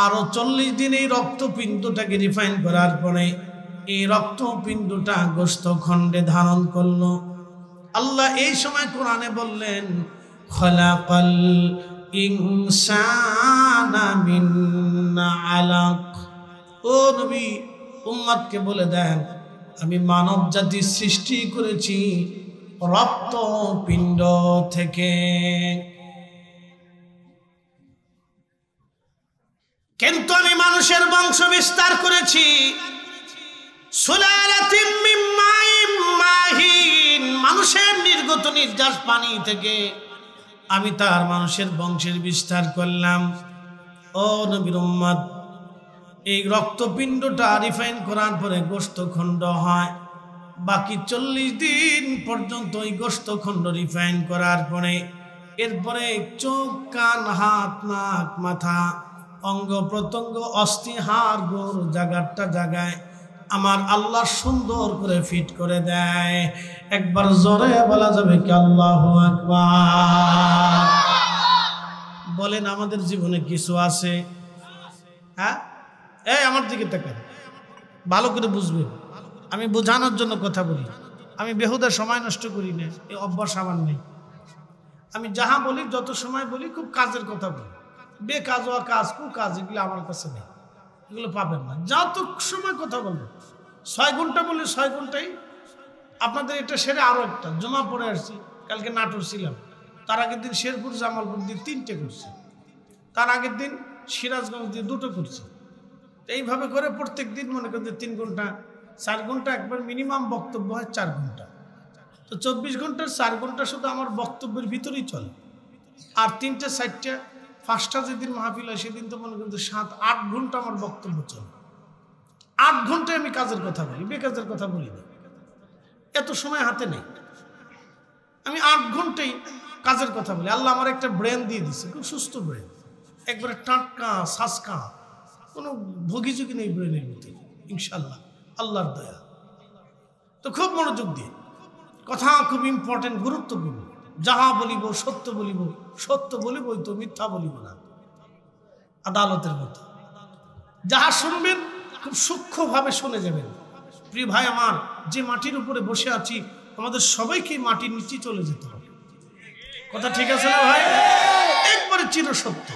আরো 40 দিন এই রক্তপিণ্ডটাকে রিফাইন করার পরে এই রক্তপিণ্ডটা গোশত খণ্ডে ধারণ করলো। আল্লাহ এই সময় কোরআনে বললেন, খলাকাল ইনসানা মিন আলাক। ও নবী, উম্মতকে বলে দেন, আমি মানব জাতি সৃষ্টি করেছি রক্তপিণ্ড থেকে। কিন্তু আমি মানুষের বংশ বিস্তার করেছি সুলালাতিম মিন মাইন মাহিন, মানুষের নির্গত নির্যাস পানি থেকে আমি তার মানুষের বংশের বিস্তার করলাম। ও নবীর উম্মত, এই রক্তপিণ্ডটা রিফাইন করার পরে গোশতখণ্ড হয়। বাকি 40 দিন পর্যন্ত এই গোশতখণ্ড রিফাইন করার পরে এরপরে চোখ, কান, হাত, নাক, মাথা, অঙ্গ প্রত্যঙ্গ, অস্থি, হাড়, গোড় জায়গাটা জায়গায় আমার আল্লাহ সুন্দর করে ফিট করে দেয়। একবার জোরে বলা যাবে কি আল্লাহু আকবার? বলেন, আমাদের জীবনে কিছু আছে? হ্যাঁ, এই আমার দিকে তাকান, ভালো করে বুঝবেন। আমি বোঝানোর জন্য কথা বলি, আমি বেহুদা সময় নষ্ট করি না, এই অভ্যাস আমার নেই। আমি যাহা বলি, যত সময় বলি, খুব কাজের কথা বলি। বেকাজ হওয়া কাজ, কু কাজ, এগুলো আমার কাছে নেই, এগুলো পাবেন না। যত সময় কথা বলবো, 6 ঘন্টা বলি 6 ঘন্টাই। আপনাদের এটা সেরে আরো একটা জমা পড়ে আসছি, কালকে নাটোর ছিলাম, তার আগের দিন শেরপুর জামালপুর দিয়ে 3টে করছি, তার আগের দিন সিরাজগঞ্জ দিয়ে 2টো করছি। এইভাবে করে প্রত্যেক দিন মনে করেন 3 ঘন্টা 4 ঘন্টা, একবার মিনিমাম বক্তব্য হয় 4 ঘন্টা। তো 24 ঘন্টার 4 ঘন্টা শুধু আমার বক্তব্যের ভিতরেই চলে। আর 3টে 4টে 5টা যেদিন মাহফিল হয় সেদিন তো মনে করেন 7-8 ঘন্টা আমার বক্তব্য চলে। 8 ঘন্টায় আমি কাজের কথা বলি, বেকাজের কথা বলি না। এত সময় হাতে নেই, আমি 8 ঘন্টাই কাজের কথা বলি। আল্লাহ আমার একটা ব্রেন দিয়ে দিচ্ছে, খুব সুস্থ ব্রেন, একবারে টাটকা সাজকা, কোনো ভোগিযোগী নেই ব্রেনের ভিতরে, ইনশাল্লাহ, আল্লাহর দয়া। তো খুব মনোযোগ দিয়ে কথা, খুব ইম্পর্টেন্ট, গুরুত্বপূর্ণ। যাহা বলিব সত্য বলিব, সত্য বলিবই তো, মিথ্যা বলিব না। আদালতের মতো যাহা শুনবেন খুব সূক্ষ্মভাবে শুনে যাবেন। প্রিয় ভাই আমার, যে মাটির উপরে বসে আছি আমাদের সবাইকে মাটির নিচে চলে যেতে হবে। কথা ঠিক আছে না ভাই? একবারে চিরসত্য।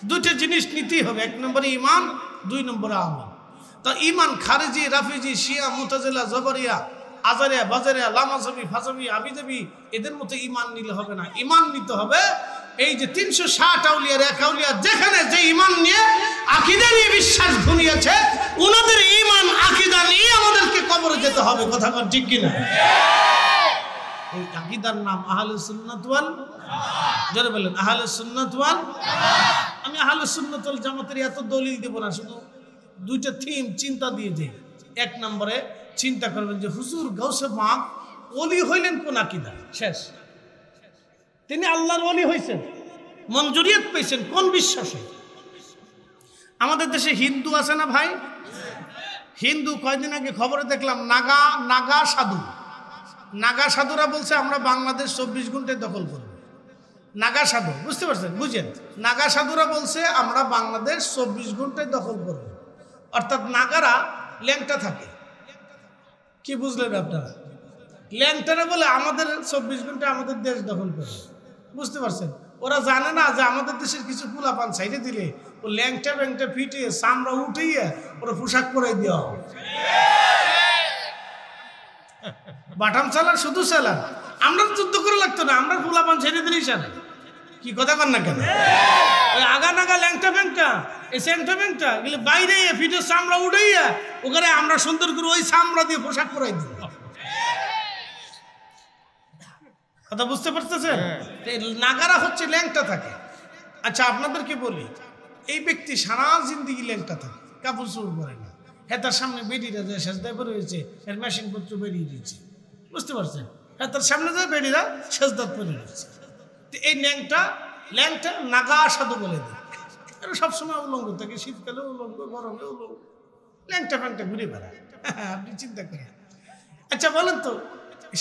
দুটো জিনিস নিতেই হবে, এক নম্বরে ইমান, দুই নম্বরে আমল। তা ইমান খারেজি, রাফিজি, শিয়া, মুতাজিলা, জবরিয়া, আজারিয়া, বাজারিয়া, লামাজাবি, ফাজাবি, আবিজাবি এদের মতো ইমান নিলে হবে না। ইমান নিতে হবে এই যে 360 আউলিয়ার এক আউলিয়া যেখানে যে ইমান নিয়ে আকীদা নিয়ে বিশ্বাস ঘুমিয়েছে, ওনাদের ইমান আকীদা নিয়ে আমাদেরকে কবরে যেতে হবে। কথা বল ঠিক কিনা? এই আকীদার নাম আহলে সুন্নাত ওয়াল জামাত। জোরে বলেন আহলে সুন্নাত ওয়াল জামাত। আমি আহলে সুন্নাত ওয়াল জামাতের এত দলিল দেব না, শুধু দুইটা থিম চিন্তা দিয়ে যাই। এক নম্বরে চিন্তা করবেন যে হুজুর গাউসে পাক ওলি হইলেন কোন আকীদা? শেষ। তিনি আল্লাহর ওলি হয়েছেন, মঞ্জুরিয়ত পেয়েছেন কোন বিশ্বাসে? আমাদের দেশে হিন্দু আছে না ভাই? হিন্দু কয়দিন আগে খবরে দেখলাম নাগা সাধুরা বলছে আমরা বাংলাদেশ 24 ঘন্টায় দখল করব। নাগা সাধু, বুঝতে পারছেন? বুঝেন, নাগা সাধুরা বলছে আমরা বাংলাদেশ 24 ঘন্টায় দখল করব। অর্থাৎ নাগারা ল্যাংটা থাকে। কি বুঝলেন আপনারা? ল্যাংটারা বলে আমাদের 24 ঘন্টায় আমাদের দেশ দখল করবে। বুঝতে পারছেন? ওরা জানে না যে আমাদের দেশের কিছু পোলাপান সাইডে দিলে ও ল্যাংটা ব্যাংটা ফিটিয়ে চামড়া উঠিয়ে ওরা পোশাক পরে দেওয়া হবে। বাটাম চালার শুধু চালান, আমরা যুদ্ধ করে লাগতো না, আমরা পোলাপান ছেড়ে দিলেই চালাই। কি কথা কর না কেন? ওই আগা নাগা ল্যাংটা ব্যাংটা, এই স্যাংটা ব্যাংটা এগুলো বাইরে ফিটে চামড়া উঠাইয়া ওখানে আমরা সুন্দর করে ওই চামড়া দিয়ে পোশাক পরাই দিই। কথা বুঝতে পারতেছেন? নাগারা হচ্ছে ল্যাংটা থাকে। আচ্ছা আপনাদেরকে বলি, এই ব্যক্তি সারা জিন্দিগি ল্যাংটা থাকে, কাপড় চোপড় পরে না। হ্যাঁ, তার সামনে বেডিরা যায় সেজদায় পরে রয়েছে, এর মেশিন পত্র বেরিয়ে দিয়েছে। বুঝতে পারছেন? হ্যাঁ, তার সামনে যায় বেডিরা সেজদাত পরে রয়েছে। এই ল্যাংটা নাগা সাধু বলে দেয়। এরা সবসময় উলঙ্গ থাকে, শীতকালে উলঙ্গ, গরমে উলঙ্গ, ল্যাংটা ফ্যাংটা ঘুরে বেড়ায়। আপনি চিন্তা করেন। আচ্ছা বলেন তো,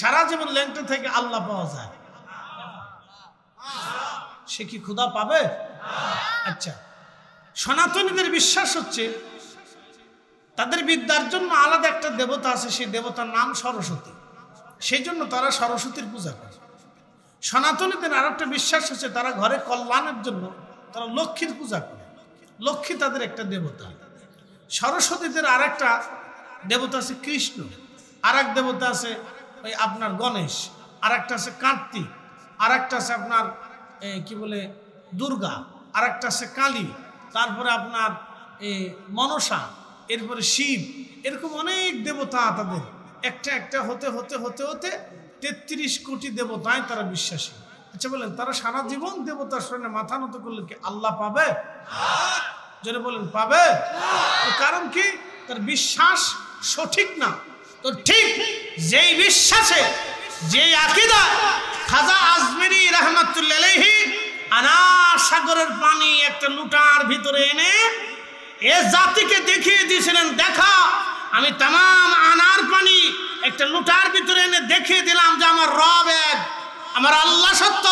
সারা জীবন ল্যাংটা থেকে আল্লাহ পাওয়া যায়, সে কি খোদা পাবে? আচ্ছা, সনাতনীদের বিশ্বাস হচ্ছে তাদের বিদ্যার জন্য আলাদা একটা দেবতা আছে, সেই দেবতার নাম সরস্বতী। সেই জন্য তারা সরস্বতীর পূজা করে। সনাতনীদের আর একটা বিশ্বাস হচ্ছে তারা ঘরে কল্যাণের জন্য তারা লক্ষ্মীর পূজা করে। লক্ষ্মী তাদের একটা দেবতা। সরস্বতীদের আর একটা দেবতা আছে কৃষ্ণ, আর এক দেবতা আছে ওই আপনার গণেশ, আর একটা আছে কার্তিক, আর একটা আছে আপনার কি বলে দুর্গা, আর একটা আছে কালী, তারপরে আপনার মনসা, এরপরে শিব। এরকম অনেক দেবতা তাদের। একটা একটা হতে হতে হতে হতে 33 কোটি দেবতায় তারা বিশ্বাসী। আচ্ছা বলেন, তারা সারা জীবন দেবতার সামনে মাথা নত করলে কি আল্লাহ পাবে? যারা বলেন পাবে। কারণ কি? তার বিশ্বাস সঠিক না। তো ঠিক যেই বিশ্বাসে, যেই আকীদা খাজা আজমেরি রাহমাতুল্লাহ আলাইহি আনার সাগরের পানি একটা লুটার ভিতরে এনে এ জাতিকে দেখিয়ে দিয়েছিলেন, দেখা আমি তামাম আনার পানি একটা লুটার ভিতরে এনে দেখিয়ে দিলাম যে আমার রব এক, আমার আল্লাহ সত্য,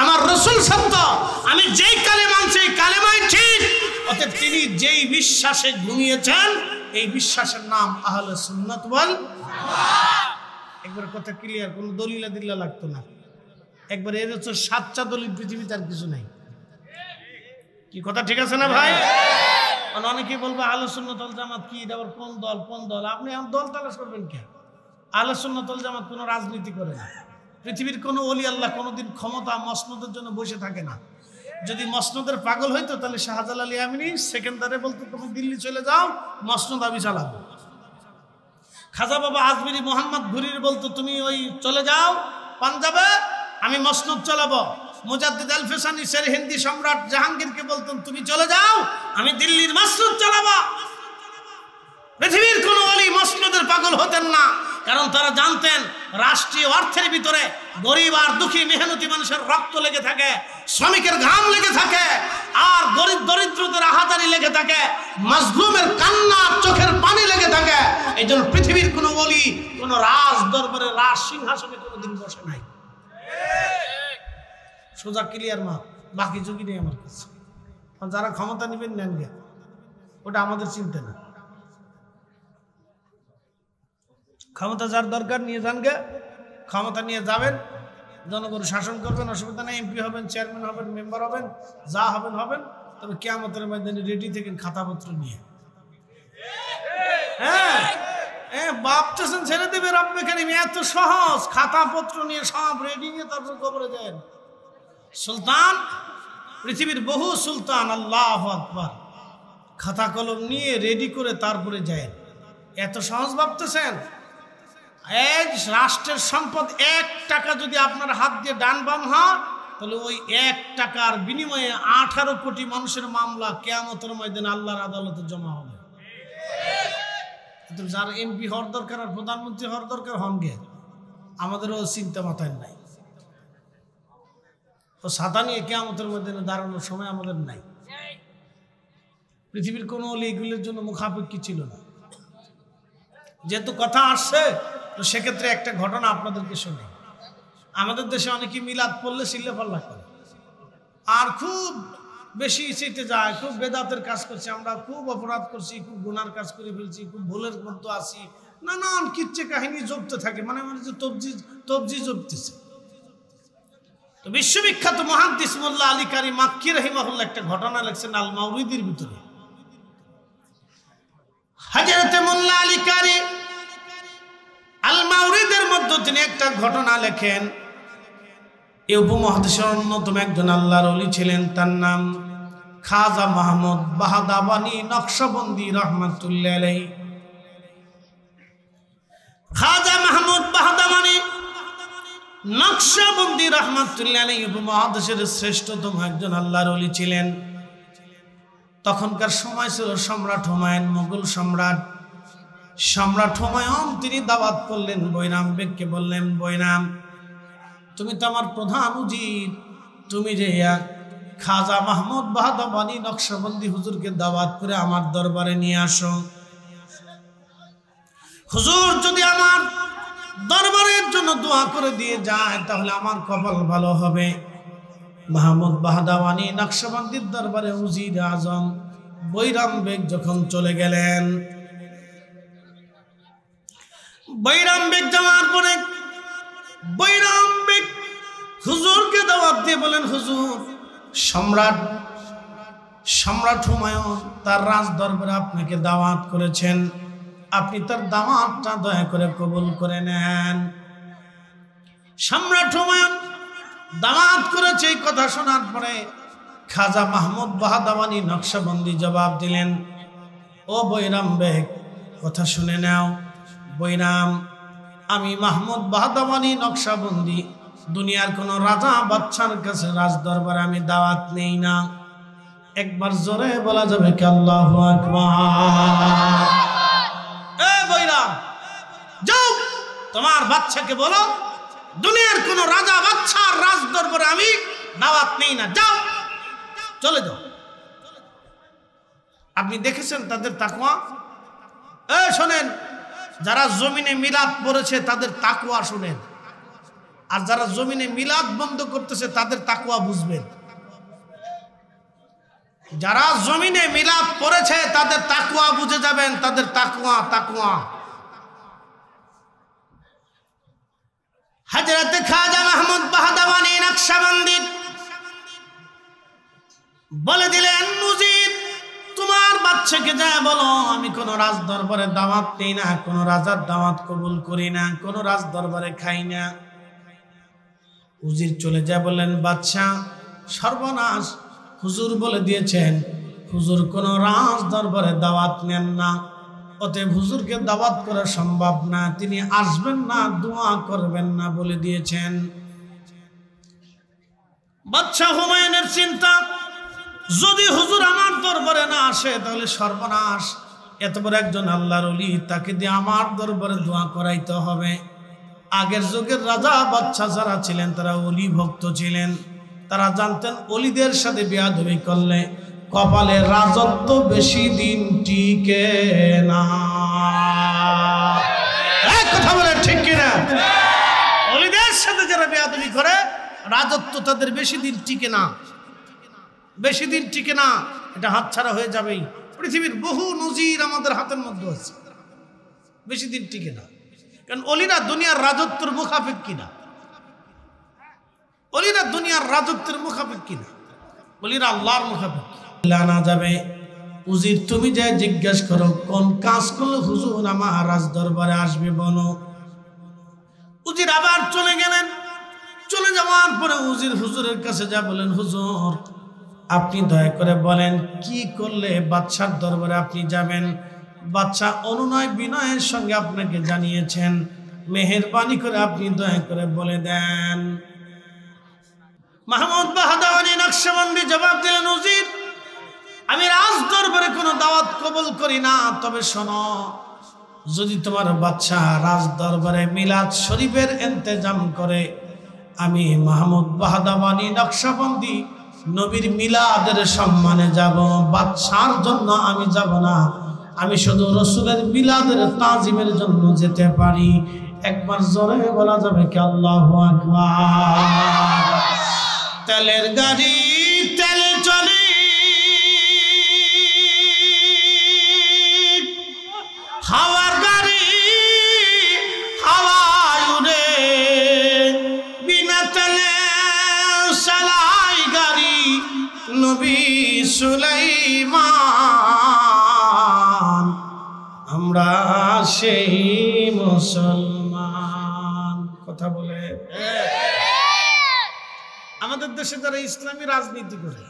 আমার রসুল সত্য, আমি যেই কালেমা সেই কালেমাই ঠিক। অতএব তিনি যেই বিশ্বাসে ঘুমিয়েছেন, এই বিশ্বাসের নাম আহলে সুন্নাত ওয়াল জামাত। একবার কথা ক্লিয়ার, কোনো দলিলা দিল্লা লাগতো না। একবার এর হচ্ছে 7টা দলিল পৃথিবীতে, আর কিছু নাই। কি কথা ঠিক আছে না ভাই? অনেকেই বলবো আহলে সুন্নাত ওয়াল জামাত কি, এটা আবার কোন দল কোন দল? আপনি এখন দল তালাশ করবেন কেন? আহলে সুন্নাত ওয়াল জামাত কোনো রাজনীতি করে না। পৃথিবীর কোনো ওলি আল্লাহ কোনোদিন ক্ষমতা মসনদের জন্য বসে থাকে না। যদি মসনদের পাগল হইতো তাহলে শাহজালাল ইয়ামিনী সেকেন্দারে বলতো তুমি দিল্লি চলে যাও, মসনদ আমি চালাবো। খাজা বাবা আজমিরি মোহাম্মদ ঘুরির বলতো তুমি ওই চলে যাও পাঞ্জাবে, আমি মসনদ চালাবো। মুজাদ্দিদ আল ফেসানি শের হিন্দি সম্রাট জাহাঙ্গীরকে বলতেন তুমি চলে যাও, আমি দিল্লির মসনদ চালাবো। পৃথিবীর কোন ওলি মসনদের পাগল হতেন না, কারণ তারা জানতেন রাষ্ট্রীয় অর্থের ভিতরে গরিব আর দুঃখী মেহনতি মানুষের রক্ত লেগে থাকে, শ্রমিকের ঘাম লেগে থাকে, আর গরিব দরিদ্রদের আহাজারি লেগে থাকে, মাজলুমের কান্না চোখের পানি লেগে থাকে। এই জন্য পৃথিবীর কোন ওলি কোন রাজ দরবারে রাজ সিংহাসনে কোনোদিন বসে নাই। সোজা ক্লিয়ার মা, বাকি ঝুঁকি নেই আমার কাছে। যারা ক্ষমতা নেবেন নেন গে, ওটা আমাদের চিন্তা না। ক্ষমতা যার দরকার নিয়ে যান গে, ক্ষমতা নিয়ে যাবেন, জনগণ শাসন করবেন, অসুবিধা নেই। এমপি হবেন, চেয়ারম্যান হবেন, মেম্বার হবেন, যা হবেন হবেন, তবে কিয়ামতের ময়দানে রেডি থেকেন খাতাপত্র নিয়ে। হ্যাঁ ভাবতেছেন ছেড়ে দেবে রব্বে কারীম, এত সহজ? খাতাপত্র নিয়ে সব রেডি নিয়ে তারপর কবরে যান। সুলতান, পৃথিবীর বহু সুলতান, আল্লাহু আকবার, খাতা কলম নিয়ে রেডি করে তারপরে যায়। এত সহজ ভাবতেছেন? এই রাষ্ট্রের সম্পদ 1 টাকা যদি আপনার হাত দিয়ে ডান বাম হয়, তাহলে ওই 1 টাকার বিনিময়ে 18 কোটি মানুষের মামলা কিয়ামতের ময়দানে আল্লাহর আদালতে জমা হবে। যার এমপি হওয়ার দরকার আর প্রধানমন্ত্রী হওয়ার দরকার হন গে, আমাদেরও চিন্তা মাথায় নাই। তো ছাতা নিয়ে কিয়ামতের ময়দানে দাঁড়ানোর সময় আমাদের নাই। পৃথিবীর কোনো ওলি এগুলোর জন্য মুখাপেক্ষী ছিল না। যেহেতু কথা আসছে, তো সেক্ষেত্রে একটা ঘটনা আপনাদেরকে শুনি। আমাদের দেশে অনেকে মিলাদ পড়লে সিল্লে পাল্লা করে, আর খুব বেশি চেতে যায়, খুব বেদাতের কাজ করছে, আমরা খুব অপরাধ করছি, খুব গুনার কাজ করে ফেলছি, খুব ভুলের মধ্যে আছি, নানান কিচ্ছে কাহিনী জপতে থাকে, মানে যে তবজি জপতেছে। তো বিশ্ববিখ্যাত মুহাদ্দিস মোল্লা আলী কারি মাক্কি রাহিমাহুল্লাহ একটা ঘটনা লিখছেন আল মাউরিদির ভিতরে। হযরত মোল্লা আলী কারি আল মাউরিদের মধ্যে তিনি একটা ঘটনা লেখেন। এই উপমহাদেশের অন্যতম একজন আল্লাহর ওলি ছিলেন, তার নাম খাজা মাহমুদ বাহাদাবানি নকশবন্দি রহমাতুল্লাহ আলাইহি। খাজা মাহমুদ বাহাদাবানি নকশবন্দি রহমাতুল্লাহ আলাইহি উপমহাদেশের শ্রেষ্ঠতম একজন আল্লাহর ওলি ছিলেন। তখনকার সময় ছিল সম্রাট হুমায়ুন, মুঘল সম্রাট। সম্রাট হুমায়ুন তিনি দাওয়াত করলেন বৈরাম বেগকে, বললেন, বৈরাম, তুমি তো আমার প্রধান উজির, তুমি যে খাজা মাহমুদ বাহাদাবানি নকশবন্দি হুজুরকে দাওয়াত করে আমার দরবারে নিয়ে আসো। হুজুর যদি আমার দরবারের জন্য দোয়া করে দিয়ে যায়, তাহলে আমার কপাল ভালো হবে। মাহমুদ বাহাদাবানি নকশবন্দির দরবারে উজির আজম বৈরাম বেগ যখন চলে গেলেন, বৈরাম বেগ যাওয়ার পরে বৈরাম বেগ হুজুরকে দাওয়াত দিয়ে বলেন, হুজুর, সম্রাট হুমায়ুন তার রাজ দরবারে আপনাকে দাওয়াত করেছেন, আপনি তার দাওয়াতটা দয়া করে কবুল করে নেন। সম্রাট হুমায়ুন দাওয়াত করেছে, এই কথা শোনার পরে খাজা মাহমুদ বাহাদাবানি নকশবন্দি জবাব দিলেন, ও বৈরাম বেগ, কথা শুনে নাও। বৈরাম, আমি মাহমুদ বাহাদাবানি নকশবন্দি দুনিয়ার কোন রাজা বাদশার কাছে রাজ দরবারে আমি দাওয়াত নেই না। একবার জোরে বলা যাবে কি আল্লাহু আকবার? এ বৈরাম, যাও তোমার বাচ্চাকে বলো, দুনিয়ার কোন রাজা বাদশার রাজ দরবারে আমি দাওয়াত নেই না, যাও, চলে যাও। আপনি দেখেছেন তাদের তাকওয়া? শোনেন, যারা জমিনে মিলাদ পড়েছে তাদের তাকওয়া শুনেন, আর যারা জমিনে মিলাদ বন্ধ করতেছে তাদের তাকওয়া বুঝবেন। যারা জমিনে মিলাদ পড়েছে তাদের তাকওয়া বুঝে যাবেন, তাদের তাকওয়া। হযরত খাজা মাহমুদ বাহাদাবানি নকশবন্দি বলে দিলেন, মুজিব, তোমার বাচ্চাকে যা বলো, আমি কোন রাজ দরবারে দাওয়াত নেই না, কোন রাজার দাওয়াত কবুল করি না, কোন রাজ দরবারে খাই না। উজির চলে যায়, বললেন, বাদশা, সর্বনাশ, হুজুর বলে দিয়েছেন হুজুর কোন রাজ দরবারে দাওয়াত নেন না, অতএব হুজুরকে দাওয়াত করা সম্ভব না, তিনি আসবেন না, দোয়া করবেন না বলে দিয়েছেন। বাদশা হুমায়ুনের চিন্তা, যদি হুজুর আমার দরবারে না আসে তাহলে সর্বনাশ, এত বড় একজন আল্লাহর ওলি, তাকে দিয়ে আমার দরবারে দোয়া করাইতে হবে। আগের যুগের রাজা বাদশা যারা ছিলেন তারা ওলি ভক্ত ছিলেন, তারা জানতেন ওলিদের সাথে বেয়াদবি করলে কপালে রাজত্ব বেশি দিন টিকে না। কথা বলে ঠিক কিনা? ওলিদের সাথে যারা বেয়াদবি করে রাজত্ব তাদের বেশি দিন টিকে না, বেশি দিন টিকে না, এটা হাতছাড়া হয়ে যাবেই। পৃথিবীর বহু নজির আমাদের হাতের মধ্যে আছে, বেশি দিন টিকে না। কারণ অলিরা দুনিয়ার রাজত্বের মুখাপেক্ষী না, অলিরা দুনিয়ার রাজত্বের মুখাপেক্ষী না, অলিরা আল্লাহর মুখাপেক্ষী। না যাবে উজির, তুমি যে জিজ্ঞেস করো কোন কাজ করলে হুজুর আমার রাজ দরবারে আসবে বলো। উজির আবার চলে গেলেন। চলে যাওয়ার পরে উজির হুজুরের কাছে যা বলেন, হুজুর আপনি দয়া করে বলেন কি করলে বাদশার দরবারে আপনি যাবেন। বাদশা অনুনয় বিনয়ের সঙ্গে আপনাকে জানিয়েছেন, মেহেরবানি করে আপনি দয়া করে বলে দেন। মাহমুদ বাহাদাওয়ানি নকশবন্দি জবাব দিলেন, উজির আমি রাজ দরবারে কোনো দাওয়াত কবুল করি না, তবে শোনো যদি তোমার বাদশা রাজ দরবারে মিলাদ শরীফের ইন্তজাম করে, আমি মাহমুদ বাহাদাওয়ানি নকশবন্দি নবীর মিলাদের সম্মানে যাব, বাদশার জন্য আমি যাব না, আমি শুধু রসুলের মিলাদের তাজিমের জন্য যেতে পারি। একবার জোরে বলা যাবে কি আল্লাহু আকবার। তেলের গাড়ি তেলে চলে, হাওয়ার গাড়ি হাওয়ায় উড়ে, বিনা তেলে চালাই গাড়ি নবী সুলাইমান, আমরা সেই মুসলমান। কথা বলে আমাদের দেশে যারা ইসলামী রাজনীতি করে,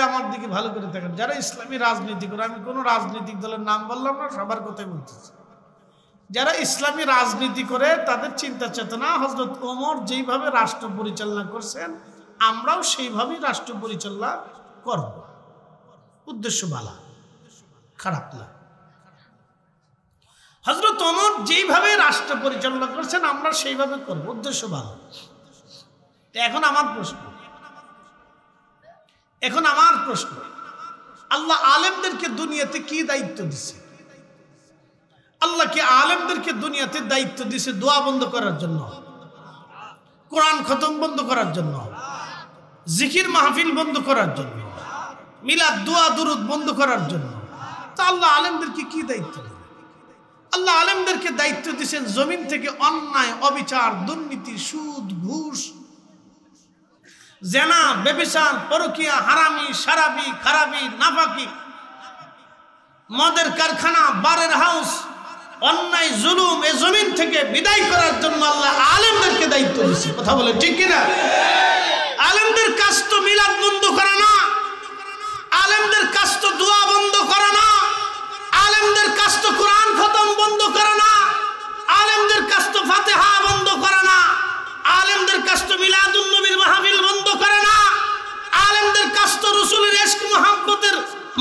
আমার দিকে ভালো করে দেখেন, যারা ইসলামী রাজনীতি করে, আমি কোনো রাজনৈতিক দলের নাম বললাম না, সবার কথাই বলতেছি, যারা ইসলামী রাজনীতি করে তাদের চিন্তা চেতনা হযরত ওমর যেইভাবে রাষ্ট্র পরিচালনা করছেন আমরাও সেইভাবেই রাষ্ট্র পরিচালনা করব। উদ্দেশ্য ভালো, খারাপ না। হযরত ওমর যেইভাবে রাষ্ট্র পরিচালনা করছেন আমরা সেইভাবে করব, উদ্দেশ্য ভালো। এখন আমার প্রশ্ন, আল্লাহ আলেমদেরকে দুনিয়াতে কি দায়িত্ব দিছে? আল্লাহ কি আলেমদেরকে দুনিয়াতে দায়িত্ব দিছে দোয়া বন্ধ করার জন্য, কোরআন খতম বন্ধ করার জন্য, জিকির মাহফিল বন্ধ করার জন্য, মিলাদ দোয়া দুরুদ বন্ধ করার জন্য? তা আল্লাহ আলেমদেরকে কি দায়িত্ব দিলেন? আল্লাহ আলেমদেরকে দায়িত্ব দিয়েছেন জমিন থেকে অন্যায়, অবিচার, দুর্নীতি, সুদ, ঘুষ, জেনা, ব্যভিচার, পরকিয়া, হারামি, সারাবি, খারাবি, নাফাকি, মদের কারখানা, বারের হাউস, অন্যায় জুলুম এ জমিন থেকে বিদায় করার জন্য আল্লাহ আলেমদেরকে দায়িত্ব দিয়েছে। কথা বলে ঠিক কিনা? আলেমদের কাজ তো মিলাদ বন্ধ করা না, আলেমদের কাজ তো দোয়া বন্ধ করা না, আলেমদের কাজ তো কোরআন খতম বন্ধ করা না, আলেমদের কাজ তো ফাতিহা বন্ধ করা না, আলেমদের কাজ তো মিলাদুন নবীর মাহফিল বন্ধ করে না, আলেমদের কাজ তো রাসূলের ইশক মুহাব্বতের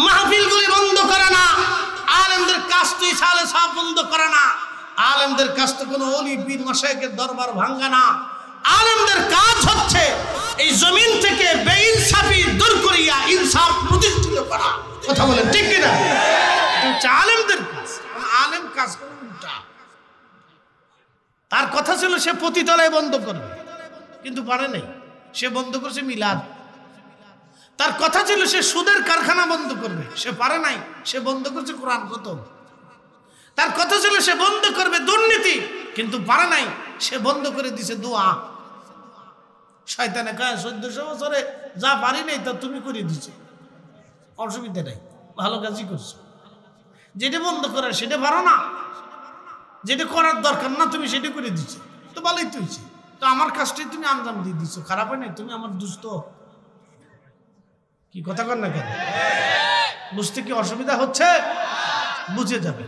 মাহফিলগুলি বন্ধ করে না, আলেমদের কাজ তো ইসালে সাহেব বন্ধ করে না, আলেমদের কাজ তো কোনো ওলি পীর মাশায়েখের দরবার ভাঙা না। আলেমদের কাজ হচ্ছে এই জমিন থেকে বেইনসাফি দূর করিয়া ইনসাফ প্রতিষ্ঠিত করা। কথা বলেন ঠিক কিনা? এটা হচ্ছে আলেমদের কাজ। আলেম কাজ করে উল্টা। তার কথা ছিল সে পতিতালয় বন্ধ করবে, কিন্তু পারে নাই, সে বন্ধ করছে মিলাদ। তার কথা ছিল সে সুদের কারখানা বন্ধ করবে, সে পারে নাই, সে বন্ধ করছে কোরআন খতম। তার কথা ছিল সে বন্ধ করবে দুর্নীতি, কিন্তু পারে নাই, সে বন্ধ করে দিছে দোয়া। শয়তানে কয় 1400 বছরে যা পারি নাই তা তুমি করে দিছো, অসুবিধা নাই, ভালো কাজই করছো। যেটা বন্ধ করার সেটা পারো না, যেটা করার দরকার না তুমি সেটা করে দিচ্ছ, তো ভালোই তো হয়েছে। তো আমার কাজটাই তুমি আঞ্জাম দিয়ে দিচ্ছ, খারাপ হয় নাই, তুমি আমার দুস্থ। কি কথা কর না কেন? বুঝতে কি অসুবিধা হচ্ছে? বুঝে যাবে।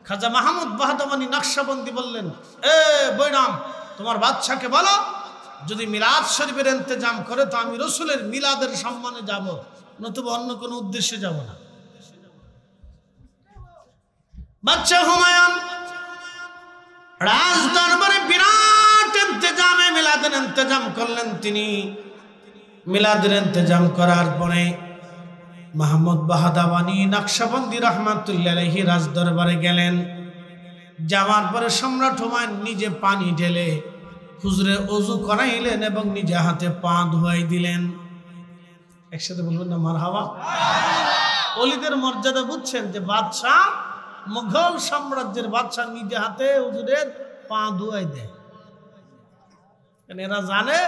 খাজা মাহমুদ বাহাদাওয়ানি নকশবন্দি বললেন, এ বৈরাম, তোমার বাদশাকে বলো যদি মিলাদ শরীফের ইন্তজাম করে তো আমি রসুলের মিলাদের সম্মানে যাব, নতুবা অন্য কোনো উদ্দেশ্যে যাব না। বাদশা হুমায়ুন রাজ দরবারে বিরাট ইন্তজামে মিলাদের ইন্তজাম করলেন। তিনি মিলাদের ইন্তজাম করার পরে মাহমুদ বাহাদাওয়ানি নকশবন্দি রহমাতুল্লাহ আলাইহি রাজ দরবারে গেলেন। যাওয়ার পরে সম্রাট হুমায়ুন নিজে পানি ঢেলে হুজুরে ওযু করাইলেন এবং নিজে হাতে পা ধুয়াই দিলেন। একসাথে বলবেন না মারহাবা। ওলিদের মর্যাদা বুঝছেন যে বাদশাহ, মুঘল সাম্রাজ্যের বাদশাহ নিজে হাতে হুজুরের পা ধুয়াই দেয়। এরা জানে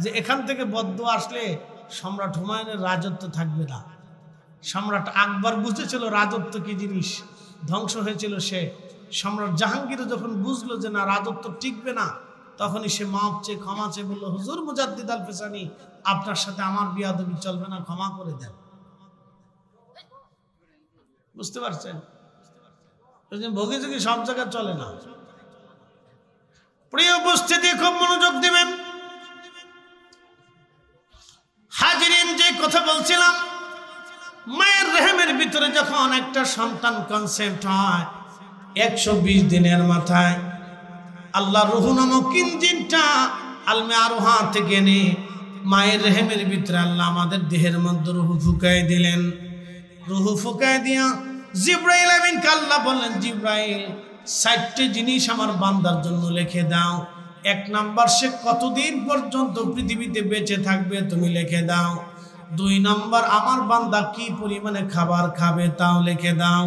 যে এখান থেকে বদদুয়া আসলে সম্রাট হুমায়ুনের রাজত্ব থাকবে না। সম্রাট আকবর বুঝেছিল রাজত্ব কি জিনিস, ধ্বংস হয়েছিল সে। সম্রাট জাহাঙ্গীর যখন বুঝলো যে না রাজত্ব টিকবে না, তখনই সে মাপ চেয়ে ক্ষমা চেয়ে বললো, হুজুর মুজাদ্দিদ আল ফেসানি, আপনার সাথে আমার বিয়াদবি চলবে না, ক্ষমা করে দেন। বুঝতে পারছেন? ভোগে যোগে সব জায়গায় চলে না। প্রিয় উপস্থিতি, খুব মনোযোগ দিবেন। হাজিরিন, যে কথা বলছিলাম, মায়ের রেহেমের ভিতরে যখন একটা সন্তান কনসেপ্ট হয়, 120 দিনের মাথায় আল্লাহ রুহ নামক ইঞ্জিনটা আলমে আরোহা থেকে নে মায়ের রেহেমের ভিতরে আল্লাহ আমাদের দেহের মধ্যে রুহ ফুকাই দিলেন। রুহ ফুকাই দিয়া জিব্রাইল আমিনকে আল্লাহ বললেন, জিব্রাইল 60টি জিনিস আমার বান্দার জন্য লিখে দাও। 1 নাম্বার, সে কতদিন পর্যন্ত পৃথিবীতে বেঁচে থাকবে তুমি লিখে দাও। 2 নাম্বার, আমার বান্দা কি পরিমাণে খাবার খাবে তাও লিখে দাও।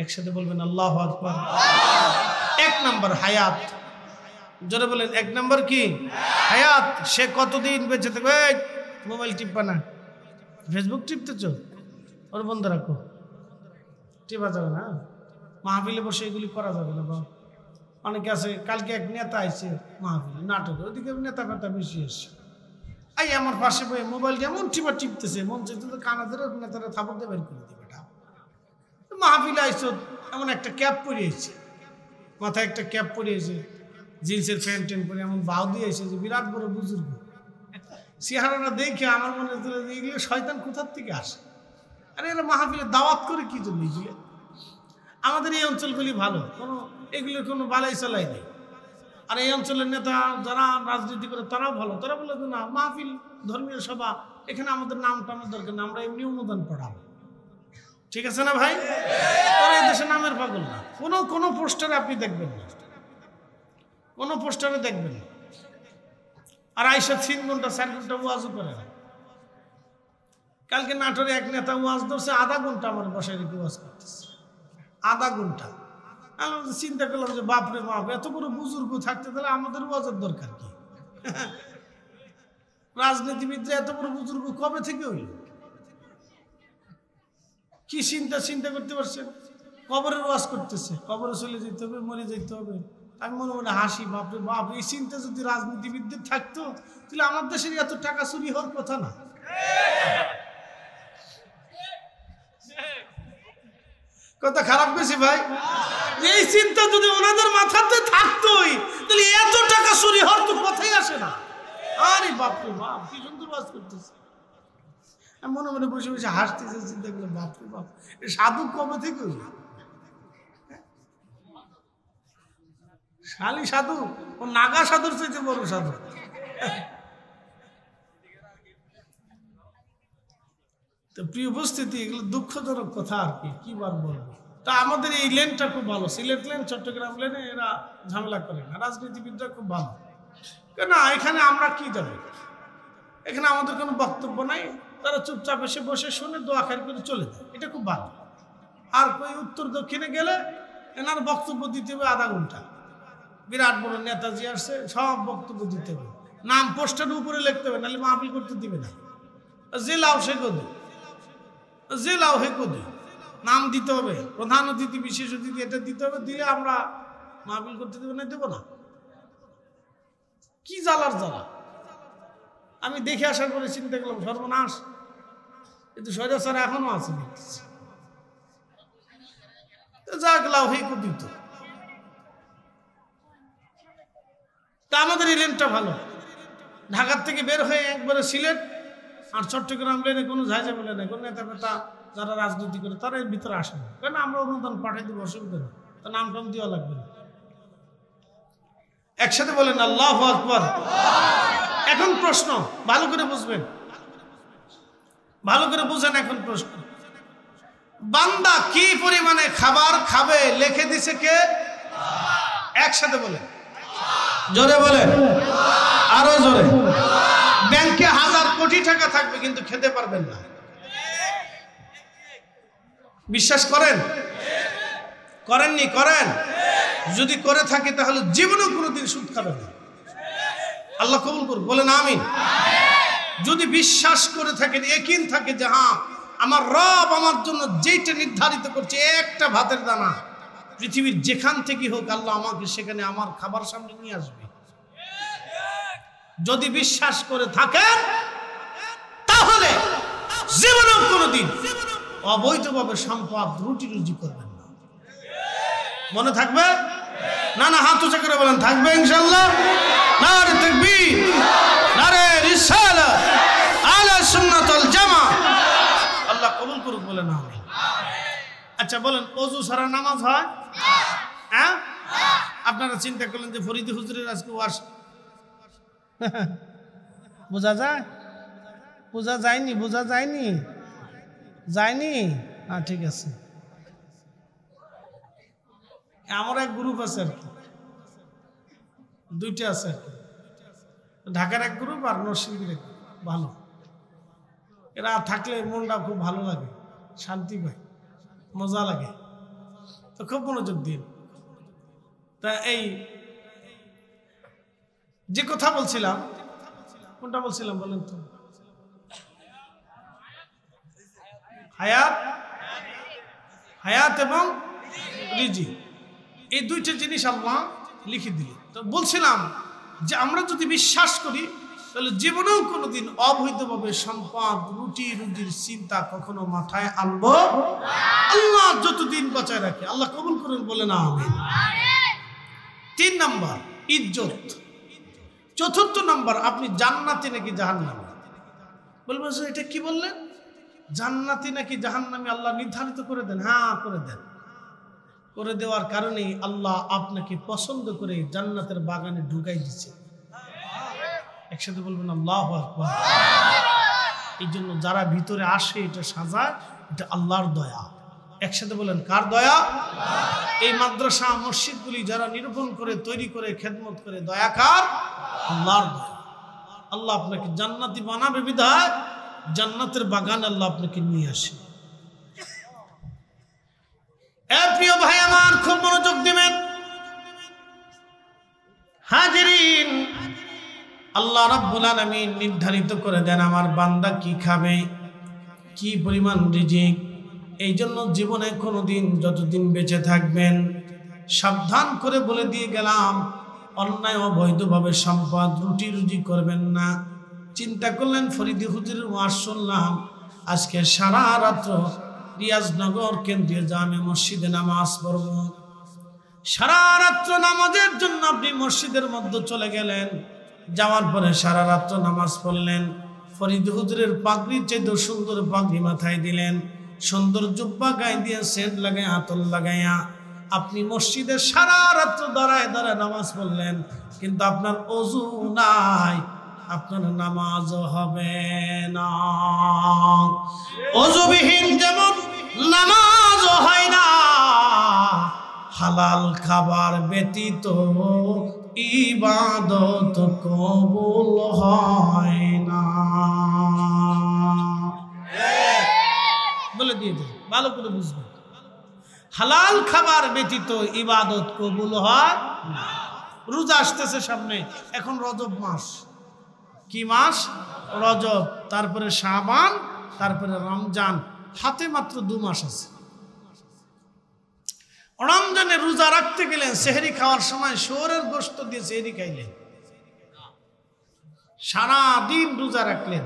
একসাথে বলবেন আল্লাহু আকবার। 1 নাম্বার হায়াত, জোরে বলেন 1 নাম্বার কি? হায়াত। সে কতদিন বেঁচে থাকবে? মোবাইল টিপবা না, ফেসবুক টিপতেছ, ওর বন্ধ রাখো, টিপা যাবে না, মাহফিলে বসে এগুলি করা যাবে না। অনেকে আছে, কালকে এক নেতা আইছে মাহফিলে, নাটকে, ওদিকে নেতা ফেতা বেশি এসছে, এই আমার পাশে বই মোবাইল এমন টিপা টিপতেছে, মন চাইতে তো কানা ধরে নেতারা থাপড় দিয়ে বের করে দিবে। মাহফিলে আইসো, এমন একটা ক্যাপ পরিয়েছে, মাথায় একটা ক্যাপ পরিয়েছে, জিন্সের প্যান্ট ট্যান্ট পরে এমন বাউ দিয়ে এসে যে বিরাট বড় বুজুর্গ। চেহারাটা দেখে আমার মনে হচ্ছিল যে এগুলো শয়তান কোথার থেকে আসে। আরে এরা মাহফিলে দাওয়াত করে কি জন্য? এগুলো আমাদের এই অঞ্চলগুলি ভালো, কোনো এগুলোর কোনো বালাই চালাই নেই। আর এই অঞ্চলের নেতা যারা রাজনীতি করে তারাও ভালো, তারা বলে না মাহফিল ধর্মীয় সভা, এখানে আমাদের নাম টানার দরকার না, আমরা এমনি অনুদান পড়াবো। ঠিক আছে না ভাই? তারা এই দেশে নামের পাগল না। কোনো পোস্টারে আপনি দেখবেন না, কোনো পোস্টারে দেখবেন না। আর আইসা 3 ঘন্টা 4 ঘন্টা ওয়াজও করে না। কালকে নাটোরে এক নেতা ওয়াজ ধরছে, 1/2 ঘন্টা আমার বসায় রেখে ওয়াজ করতেছে, 1/2 ঘন্টা। আমি চিন্তা করলাম যে বাপরে বাপ, এত বড় বুজুর্গ থাকতে তাহলে আমাদের ওয়াজের দরকার কি? রাজনীতিবিদরা এত বড় বুজুর্গ কবে থেকে হইল? কি চিন্তা করতে পারছেন? কবরের ওয়াজ করতেছে, কবরে চলে যেতে হবে, মরে যেতে হবে। আমি মনে মনে হাসি, বাপরে বাপ, এই চিন্তা যদি রাজনীতিবিদদের থাকতো তাহলে আমার দেশের এত টাকা চুরি হওয়ার কথা না। কথা খারাপ বেশি ভাই? এই চিন্তা যদি ওনাদের মাথাতে থাকতোই তাহলে এত টাকা চুরি হওয়ার তো কথাই আসে না। আরে বাপরে বাপ, কি সুন্দর ওয়াজ করতেছে। আমি মনে মনে বসে বসে হাসতেছে, চিন্তা করলাম বাপরে বাপ, সাধু কবে থেকে হইল? শালি সাধু, ও নাগা সাধুর চাইতে বড় সাধু। তো প্রিয় উপস্থিতি, এগুলো দুঃখজনক কথা আর কি বার বলবো। তা আমাদের এই লেনটা খুব ভালো, সিলেট লেন, চট্টগ্রাম লেনে এরা ঝামেলা করে না, রাজনীতিবিদরা খুব ভালো। কেন এখানে আমরা কি যাবো? এখানে আমাদের কোনো বক্তব্য নাই, তারা চুপচাপ এসে বসে শুনে দোয়া খায়ের করে চলে যায়, এটা খুব ভালো। আর কই উত্তর দক্ষিণে গেলে এনার বক্তব্য দিতে হবে 1/2 ঘন্টা। বিরাট বড় নেতাজি আসছে, সব বক্তব্য দিতে হবে, নাম পোস্টারের উপরে লিখতে হবে, নাহলে মাহফিল করতে দিবে না। যে লাও সে কদু, যে লাও হে কদু, নাম দিতে হবে, প্রধান অতিথি বিশেষ অতিথি এটা দিতে হবে, দিলে আমরা মাহফিল করতে দেবো না, দেবো না। কি জ্বালার জ্বালা! আমি দেখে আসার পরে চিন্তা করলাম সর্বনাশ, কিন্তু স্বৈরাচার এখনো আছে, যাক লাও হে কদু। তো তা আমাদের এই লেনটা ভালো, ঢাকার থেকে বের হয়ে একবারে সিলেট আর চট্টগ্রাম লেনে কোনো ঝাঁঝা বলে নেই, কোনো নেতা ফেতা যারা রাজনীতি করে তারা এর ভিতরে আসে না। কেন আমরা অনুদান পাঠাই দেবো, অসুবিধা নেই, তার নাম টাম দেওয়া লাগবে না। একসাথে বলেন আল্লাহু আকবার। এখন প্রশ্ন, ভালো করে বুঝবেন, ভালো করে বুঝেন। এখন প্রশ্ন, বান্দা কি পরিমাণে খাবার খাবে লিখে দিছে কে? একসাথে বলেন জোরে বলেন, আরো জোরে। ব্যাংকে 1000 কোটি টাকা থাকবে কিন্তু খেতে পারবেন না। বিশ্বাস করেন? করেননি? করেন। যদি করে থাকে তাহলে জীবনেও কোনোদিন সুদ খাবেন না। আল্লাহ কবুল করুন, বলেন আমিন। যদি বিশ্বাস করে থাকেন, ইয়াকিন থাকে যে হ্যাঁ আমার রব আমার জন্য যেটা নির্ধারিত করছে, একটা ভাতের দানা পৃথিবীর যেখান থেকে হোক আল্লাহ আমাকে সেখানে আমার খাবার সামনে নিয়ে আসবে, যদি বিশ্বাস করে থাকেন তাহলে জীবনেও কোনোদিন অবৈধভাবে সম্পদ রুটি রুজি করবেন না। মনে থাকবে? না না, হাত উঁচা করে বলেন থাকবে ইনশাআল্লাহ। নারে তাকবীর, নারে রিসালাত, আহলে সুন্নাত ওয়াল জামাত। আল্লাহ কবুল করুক, বলেন আমিন। আচ্ছা বলেন, ওযু ছাড়া নামাজ হয়? হ্যাঁ, আপনারা চিন্তা করলেন যে ফরিদি হুজুরের আজকে ওয়াজ বোঝা যায়? বোঝা যায়নি? বোঝা যায়নি? যায়নি? হ্যাঁ ঠিক আছে। আমার এক গ্রুপ আছে আর কি, দুইটা আছে আর কি, ঢাকার এক গ্রুপ আর নরসিংদীর এক গ্রুপ। ভালো, এরা থাকলে মনটা খুব ভালো লাগে, শান্তি পায়, মজা লাগে, তো খুব মনোযোগ দিন। তা এই যে কথা বলছিলাম, কোনটা বলছিলাম বলেন তো? হায়াত, হায়াত এবং রিজিক, এই দুইটা জিনিস আল্লাহ লিখে দিলেন। তো বলছিলাম যে আমরা যদি বিশ্বাস করি তাহলে জীবনেও কোনোদিন অবৈধভাবে সম্পদ রুটি রুজির চিন্তা কখনো মাথায় আনবো আল্লাহ যতদিন বাঁচায় রাখে। আল্লাহ কবুল করুন, বলে না আমিন। 3 নাম্বার ইজ্জত। 4র্থ নাম্বার আপনি জান্নাতি নাকি জাহান্নামী। বলবেন এটা কি বললেন? জান্নাতি নাকি জাহান্নামী আল্লাহ নির্ধারিত করে দেন? হ্যাঁ করে দেন। করে দেওয়ার কারণেই আল্লাহ আপনাকে পছন্দ করে জান্নাতের বাগানে ঢুকাই দিচ্ছে। একসাথে বলবেন আল্লাহু আকবার। এই জন্য যারা ভিতরে আসে এটা সাজায়, এটা আল্লাহর দয়া। একসাথে বলেন কার দয়া? এই মাদ্রাসা মসজিদগুলি যারা নিরূপণ করে তৈরি করে খেদমত করে, দয়া কার? আল্লাহর দয়া। আল্লাহ আপনাকে জান্নাতি বানাবে বিধায় জান্নাতের বাগান আল্লাহ আপনাকে নিয়ে আসে। প্রিয় ভাই আমার, খুব মনোযোগ দিবেন। হাজিরিন, আল্লাহ রাব্বুল আলামিন নির্ধারিত করে দেন আমার বান্দা কি খাবে, কি পরিমাণ রিজিক। এই জন্য জীবনে কোনোদিন যতদিন বেঁচে থাকবেন সাবধান করে বলে দিয়ে গেলাম, অন্যায় অবৈধভাবে সম্পদ রুটি রুজি করবেন না। চিন্তা করলেন ফরিদি হুজুরের ওয়াজ শুনলাম, আজকে সারা রাত্র রিয়াজনগর কেন্দ্রীয় জামে মসজিদে নামাজ পড়ব। সারা রাত্র নামাজের জন্য আপনি মসজিদের মধ্যে চলে গেলেন, যাওয়ার পরে সারা রাত্র নামাজ পড়লেন। ফরিদি হুজুরের পাগড়ির চেয়ে সুন্দর পাগড়ি মাথায় দিলেন, সুন্দর জুব্বা গায়ে দিয়ে সেন্ট লাগাই আতর লাগাইয়া আপনি মসজিদে সারা রাত্র দাঁড়ায় দাঁড়ায় নামাজ পড়লেন, কিন্তু আপনার ওযু নাই, আপনার নামাজ হবে না। ওযুবিহীন যেমন নামাজ হয় না, হালাল খাবার ব্যতীত ইবাদত কবুল হয় না। বলে দিয়ে দেন, ভালো করে বুঝবেন। হালাল খাবার ব্যতীত ইবাদত কবুল হয় না। রোজা আসতেছে সামনে, এখন রজব মাস। কি মাস? রজব, তারপরে শাবান, তারপরে রমজান, হাতে মাত্র 2 মাস আছে। রমজানে রোজা রাখতে গেলেন, সেহরি খাওয়ার সময় শুয়োরের গোশত দিয়ে সেহরি খাইলেন, সারা দিন রোজা রাখলেন,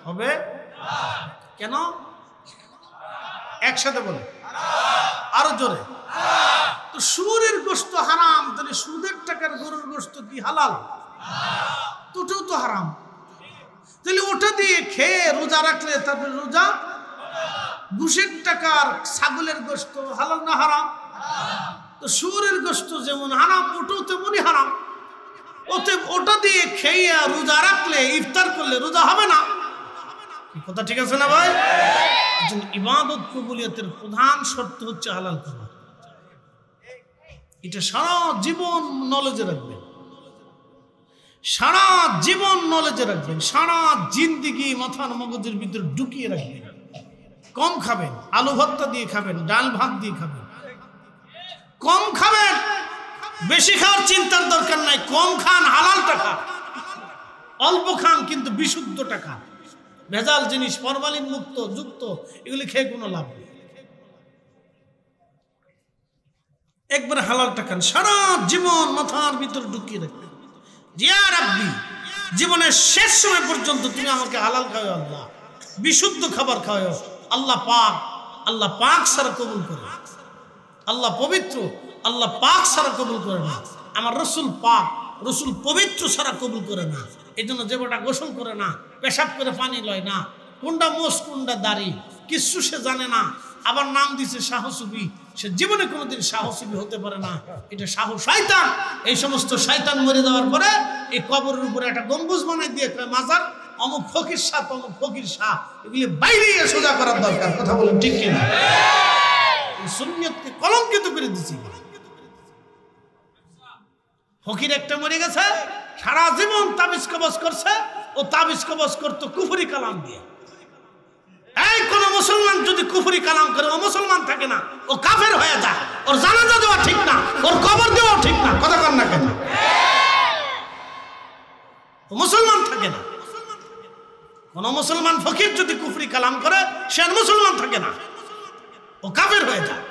হবে? কেন? একসাথে বলে, আরো জোরে। তো শুয়োরের গোশত হারাম, তাহলে সুদের টাকার গরুর গোশত কি হালাল? ওটাও তো হারাম। তাহলে ওটা দিয়ে খেয়ে রোজা রাখলে তারপরে রোজা? ঘুষের টাকার ছাগলের গোশত হালাল না হারাম? তো শুয়োরের গোশত যেমন হারাম, ওটাও তেমনই হারাম। ওটা দিয়ে খেয়ে রোজা রাখলে, ইফতার করলে রোজা হবে না। কথা ঠিক আছে না ভাই? ইবাদত কবুলিয়তের প্রধান শর্ত হচ্ছে হালাল খাবার। এটা সারা জীবন নলেজে রাখবেন। সারা জীবন নলেজে রাখবেন, সারা জিন্দিগি মাথার মগজের ভিতরে ঢুকিয়ে রাখবেন। কম খাবেন, আলু ভর্তা দিয়ে খাবেন, ডাল ভাত দিয়ে খাবেন, কম খাবেন, বেশি খাওয়ার চিন্তার দরকার নাই। কম খান, হালাল টাকা, অল্প খান কিন্তু বিশুদ্ধ টাকা। ভেজাল জিনিস, ফরমালিন মুক্ত যুক্ত এগুলি খেয়ে কোনো লাভ নেই। একবার হালাল টাকা সারা জীবন মাথার ভিতরে ঢুকিয়ে রাখবেন। জিয়া রাব্বি, জীবনের শেষ সময় পর্যন্ত তুমি আমাকে হালাল খাওয়াও আল্লাহ, বিশুদ্ধ খাবার খাওয়াও আল্লাহ। পাক, আল্লাহ পাক সারা কবুল করে। আল্লাহ পবিত্র, আল্লাহ পাক সারা কবুল করে না। আমার রসুল পাক, রসুল পবিত্র সারা কবুল করে না। এই জন্য যে বেটা গোসল করে না, পেশাব করে পানি লয় না, কোনটা মোষ কোনটা দাড়ি কিছু সে জানে না, আবার নাম দিছে সাহসুবি, সে জীবনে কোনোদিন সাহসুবি হতে পারে না। এটা সাহস শয়তান। এই সমস্ত শয়তান মরে যাওয়ার পরে এই কবরের উপরে একটা গম্বুজ বানাই দিয়ে মাজার, অমুক ফকির শাহ অমুক ফকির শাহ, এগুলি বাইরে সোজা করার দরকার। কথা বলেন ঠিক কিনা? সুন্নিয়তকে কলঙ্কিত করে দিছি। ফকির একটা মরে গেছে, সারা জীবন তাবিজ কবজ করছে, ও তাবিজ কবজ করতো কুফরি কালাম দিয়ে। এই কোন মুসলমান যদি কুফরি কালাম করে, ও মুসলমান থাকে না, ও কাফের হয়ে যায়। ওর জানাজা দেওয়া ঠিক না, ওর কবর দেওয়া ঠিক না। কথা কর না কেন? ও মুসলমান থাকে না। কোন মুসলমান ফকির যদি কুফরি কালাম করে, সে আর মুসলমান থাকে না, ও কাফের হয়ে যায়।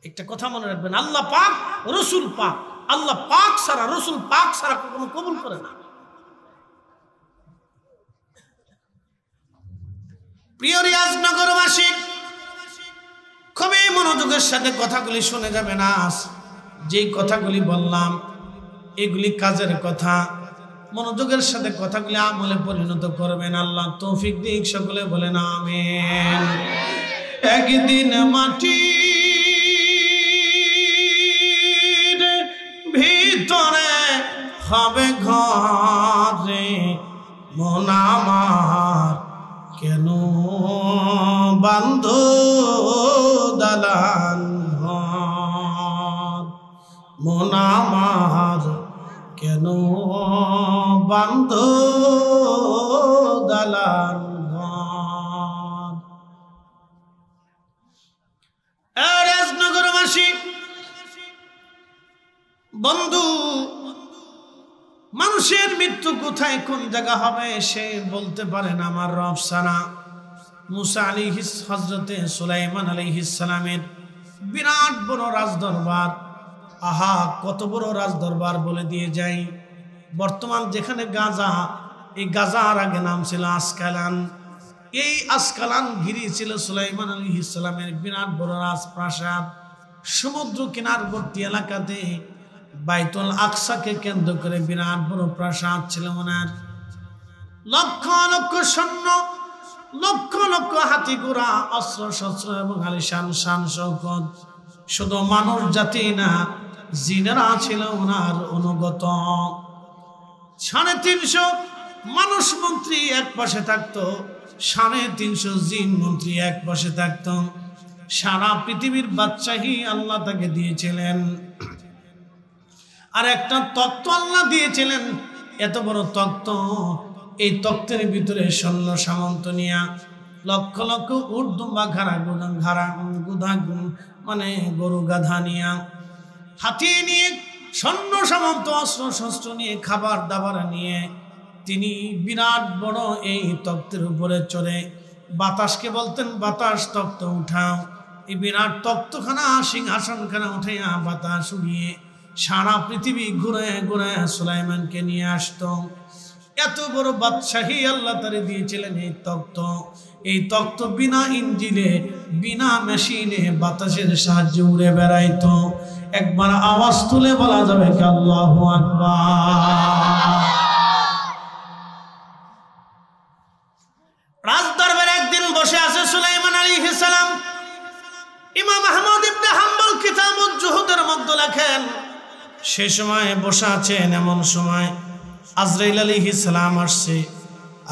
একটা কথা মনে রাখবেন, আল্লাহ পাক, রসুল পাক, আল্লাহ পাক ছাড়া, রসুল পাক ছাড়া কখনো কবুল করে না। প্রিয় রিয়াজনগরবাসী, খুবই মনোযোগের সাথে কথাগুলি শুনে যাবেন। আজ যেই কথাগুলি বললাম এগুলি কাজের কথা, মনোযোগের সাথে কথাগুলি আমলে পরিণত করবেন। আল্লাহ তৌফিক দিক, সকলে বলেন আমিন। একদিন মাটির ভিতরে হবে ঘরে, মন আমার কেন বান্ধ দালান ঘর, মন আমার কেন বান্ধ দালান ঘর। রাজনগরবাসী বন্ধু, মানুষের মৃত্যু কোথায় কোন জায়গা হবে সে বলতে পারে না আমার রব ছাড়া। মুসা আলাইহিস, হযরতে সুলাইমান আলাইহিস সালামের বিরাট বড় রাজদরবার, আহা কত বড় রাজদরবার বলে দিয়ে যাই। বর্তমান যেখানে গাজা, এই গাজার আগে নাম ছিল আসকালান। এই আসকালান ঘিরে ছিল সুলাইমান আলাইহিস সালামের বিরাট বড় রাজপ্রাসাদ। সমুদ্র কিনারবর্তী এলাকাতে বাইতুল আকসাকে কেন্দ্র করে বিরাট বড় প্রাসাদ ছিল ওনার। লক্ষ লক্ষ সৈন্য, লক্ষ লক্ষ হাতি ঘোড়া, অস্ত্র শস্ত্র এবং আলিশান শান শৌকত। শুধু মানুষ জাতি না, জিনেরা ছিল ওনার অনুগত। 350 মানুষ মন্ত্রী এক পাশে থাকতো, 350 জিন মন্ত্রী এক পাশে থাকতো। সারা পৃথিবীর বাদশাহী আল্লাহ তাকে দিয়েছিলেন। আর একটা তক্ত আল্লাহ দিয়েছিলেন, এত বড় তক্ত। এই তক্তের ভিতরে সৈন্য সামন্ত নিয়া, লক্ষ লক্ষ উর্দুম্বা ঘাড়া গুধা মানে গরু গাধা নিয়া, হাতি নিয়ে, সৈন্য সামন্ত অস্ত্র শস্ত্র নিয়ে, খাবার দাবার নিয়ে তিনি বিরাট বড় এই তক্তের উপরে চড়ে বাতাসকে বলতেন, বাতাস তক্ত উঠাও। এই বিরাট তক্তখানা, সিংহাসনখানা উঠাইয়া বাতাস উড়িয়ে সারা পৃথিবী ঘুরে ঘুরে সুলাইমানকে নিয়ে আসতো। এত বড় বাদশাহী আল্লাহ তারে দিয়েছিলেন এই তক্ত। এই তক্ত বিনা ইঞ্জিনে, বিনা মেশিনে বাতাসের সাহায্যে উড়ে বেড়াইতো। একবার আওয়াজ তুলে বলা যাবে কি আল্লাহু আকবার। রাজদরবারে একদিন বসে আছে সুলাইমান আলাইহিস সালাম। ইমাম আহমদ ইবনে হাম্বল কিতাবুজ জুহুদের মধ্যে লেখেন, সে সময় বসে আছেন, এমন সময় আজরাইল আলাইহিস সালাম আসছে।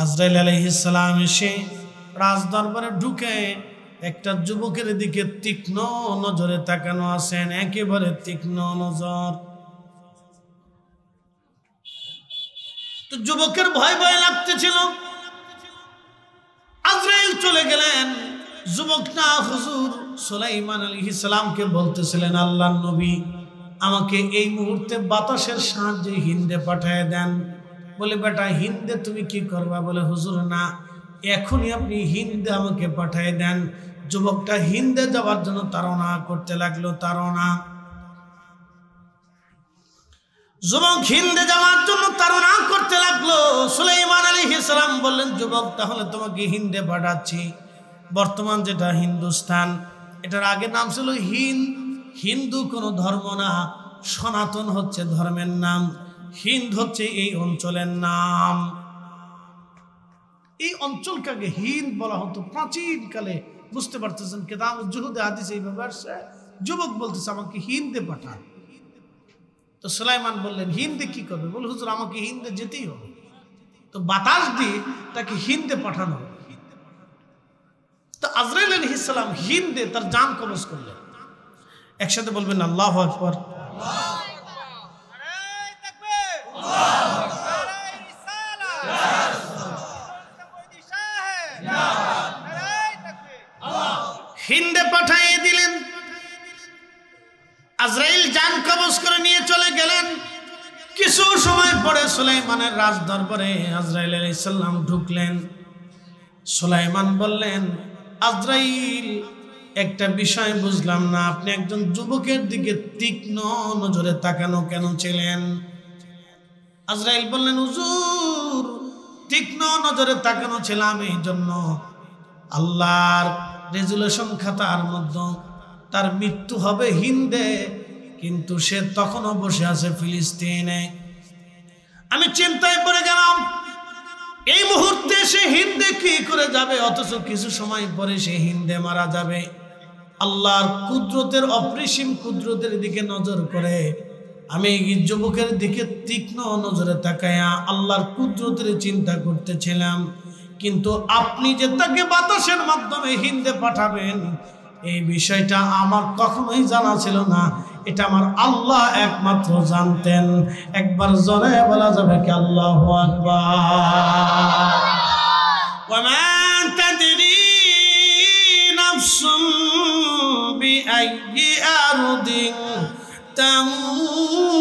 আজরাইল আলাইহিস সালাম এসে রাজদরবারে ঢুকে একটা যুবকের দিকে তীক্ষ্ণ নজরে তাকানো আছেন, একেবারে তীক্ষ্ণ নজর। তো যুবকের ভয় ভয় লাগতেছিল। আজরাইল চলে গেলেন। যুবকটা হুজুর সুলাইমান আলাইহিস সালামকে বলতেছিলেন, আল্লাহর নবী আমাকে এই মুহূর্তে বাতাসের সাহায্যে হিন্দে পাঠিয়ে দেন। বলে বেটা হিন্দে তুমি কি করবা? বলে হুজুর না, এখনই আপনি হিন্দে আমাকে পাঠিয়ে দেন। যুবকটা হিন্দে যাওয়ার জন্য তাড়না করতে লাগলো। যুবক হিন্দে যাওয়ার জন্য তাড়না করতে লাগলো। সুলাইমান আলাইহিস সালাম বললেন, যুবক তাহলে তোমাকে হিন্দে পাঠাচ্ছি। বর্তমান যেটা হিন্দুস্তান, এটার আগে নাম ছিল হিন্দ। হিন্দু কোনো ধর্ম না, সনাতন হচ্ছে ধর্মের নাম। হিন্দ হচ্ছে এই অঞ্চলের নাম। এই অঞ্চলকে আগে হিন্দ বলা হতো প্রাচীনকালে। বুঝতে পারতেছেন, কিতাব জুহুদে হাদিসে এইভাবে আসছে। যুবক বলতেছে আমাকে হিন্দে পাঠান। তো সুলাইমান বললেন হিন্দে কি করবে? বলে হুজুর আমাকে হিন্দে যেতেই হবে। তো বাতাস দিয়ে তাকে হিন্দে পাঠানো হবে। তো আজরাইল আলাইহিস সালাম হিন্দে তার জান কবজ করলেন। একসাথে বলবেন আল্লাহু আকবার। হিন্দে পাঠিয়ে দিলেন। আজরাইল জান কবজ করে নিয়ে চলে গেলেন। কিছু সময় পরে সুলাইমানের রাজ দরবারে আজরাইল আলাইহিস সালাম ঢুকলেন। সুলাইমান বললেন, আজরাইল একটা বিষয় বুঝলাম না, আপনি একজন যুবকের দিকে তীক্ষ্ণ নজরে তাকানো কেন ছিলেন? আজরাইল বললেন, হুজুর তীক্ষ্ণ নজরে তাকানো ছিলাম এই জন্য, আল্লাহর রেজুলেশন খাতার মধ্যে তার মৃত্যু হবে হিন্দে, কিন্তু সে তখনও বসে আছে ফিলিস্তিনে। আমি চিন্তায় পড়ে গেলাম, এই মুহূর্তে সে হিন্দে কি করে যাবে, অথচ কিছু সময় পরে সে হিন্দে মারা যাবে। আল্লাহর কুদরতের অপরিসীম কুদরতের দিকে নজর করে আমি এই যুবকের দিকে তীক্ষ্ণ নজরে তাকায়া আল্লাহর কুদরতের চিন্তা করতেছিলাম। কিন্তু আপনি যে তাকে বাতাসের মাধ্যমে হিন্দে পাঠাবেন, এই বিষয়টা আমার কখনোই জানা ছিল না। এটা আমার আল্লাহ একমাত্র জানতেন। একবার জোরে বলা যাবে কি আল্লাহু আকবার। ওয়া মা তাদরি নাফসুম বিআইয়ি আরদিন তামুত।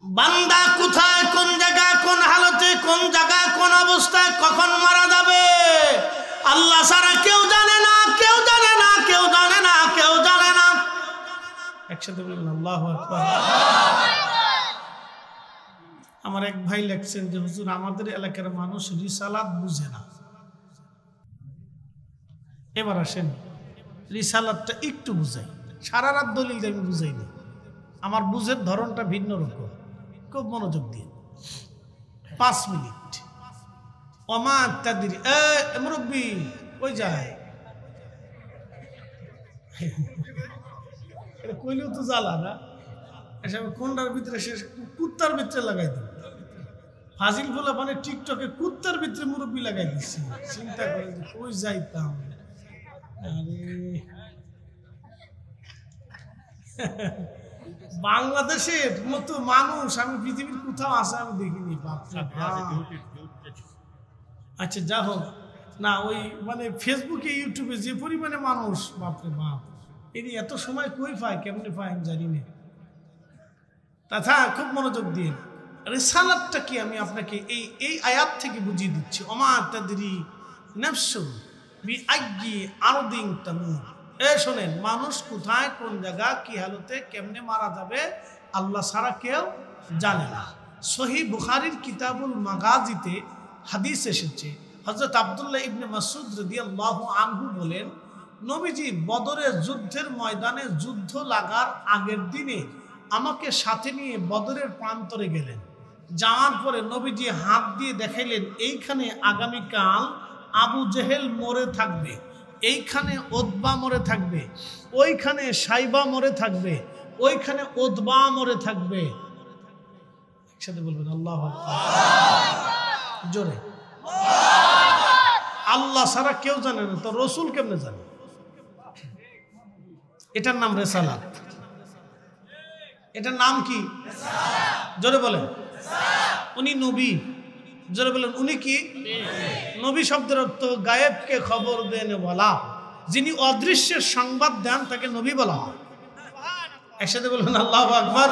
বান্দা কোথায়, কোন জায়গায়, কোন হালতে, কোন জায়গায়, কোন অবস্থায়, কখন মারা যাবে আল্লাহ ছাড়া কেউ জানে না, কেউ জানে না, কেউ জানে না, কেউ জানে না। একসাথে বলবেন আল্লাহু আকবার। আমার এক ভাই লেখছেন যে হুজুর আমাদের এলাকার মানুষ রিসালাত বুঝে না। এবার আসেন রিসালাতটা একটু বুঝাই। সারা রাত দলিল আমি বুঝাইনি, আমার বুঝের ধরনটা ভিন্ন রকম। খুব মনোযোগ দিয়ে 5 মিনিট। ওমা তাদরি মুরব্বি কই যায়, এটা কইলেও তো জ্বালা না। এসব কোনটার ভিতরে শেষ কুত্তার ভিতরে লাগাই দিই। ফাজিল বলা মানে টিকটকে কুত্তার ভিতরে মুরব্বি লাগাই দিচ্ছি। চিন্তা করে কই যাইতাম। বাংলাদেশের মতো মানুষ আমি পৃথিবীর কোথাও আছে আমি দেখিনি। আচ্ছা যা হোক না, ওই মানে ফেসবুকে ইউটিউবে যে পরিমাণে মানুষ, বাপরে বাপ, এর এত সময় কই পায়, কেমনে পায় আমি জানি না। তথা খুব মনোযোগ দিয়ে রিসালাতটা কি আমি আপনাকে এই আয়াত থেকে বুঝিয়ে দিচ্ছি। ওমা তাদরি নাফসুন বিআইয়ি আরদিন তামুত। শোনেন, মানুষ কোথায়, কোন জায়গা, কি হালতে, কেমনে মারা যাবে আল্লাহ ছাড়া কেউ জানে না। সহিহ বুখারীর কিতাবুল মাগাজিতে হাদিস এসেছে, হযরত আব্দুল্লাহ ইবনে মাসউদ রাদিয়াল্লাহু আনহু বলেন, নবীজি বদরের যুদ্ধের ময়দানে যুদ্ধ লাগার আগের দিনে আমাকে সাথে নিয়ে বদরের প্রান্তরে গেলেন। যাওয়ার পরে নবীজি হাত দিয়ে দেখাইলেন, এইখানে আগামীকাল আবু জেহেল মরে থাকবে, এইখানে উতবা মরে থাকবে, ওইখানে সাইবা মরে থাকবে, ওইখানে উতবা মরে থাকবে। একসাথে বলবেন আল্লাহু আকবার জোরে। আল্লাহ ছাড়া কেউ জানে না, তো রসুল কেমনে জানে? এটার নাম রেসালাত। এটার নাম কি? জোরে বলেন। উনি নবী। জোরে বলেন উনি কি? নবী শব্দের অর্থ গায়েবকে খবর দেন বলা, যিনি অদৃশ্যের সংবাদ দেন তাকে নবী বলা হয়। একসাথে বলবেন আল্লাহু আকবার।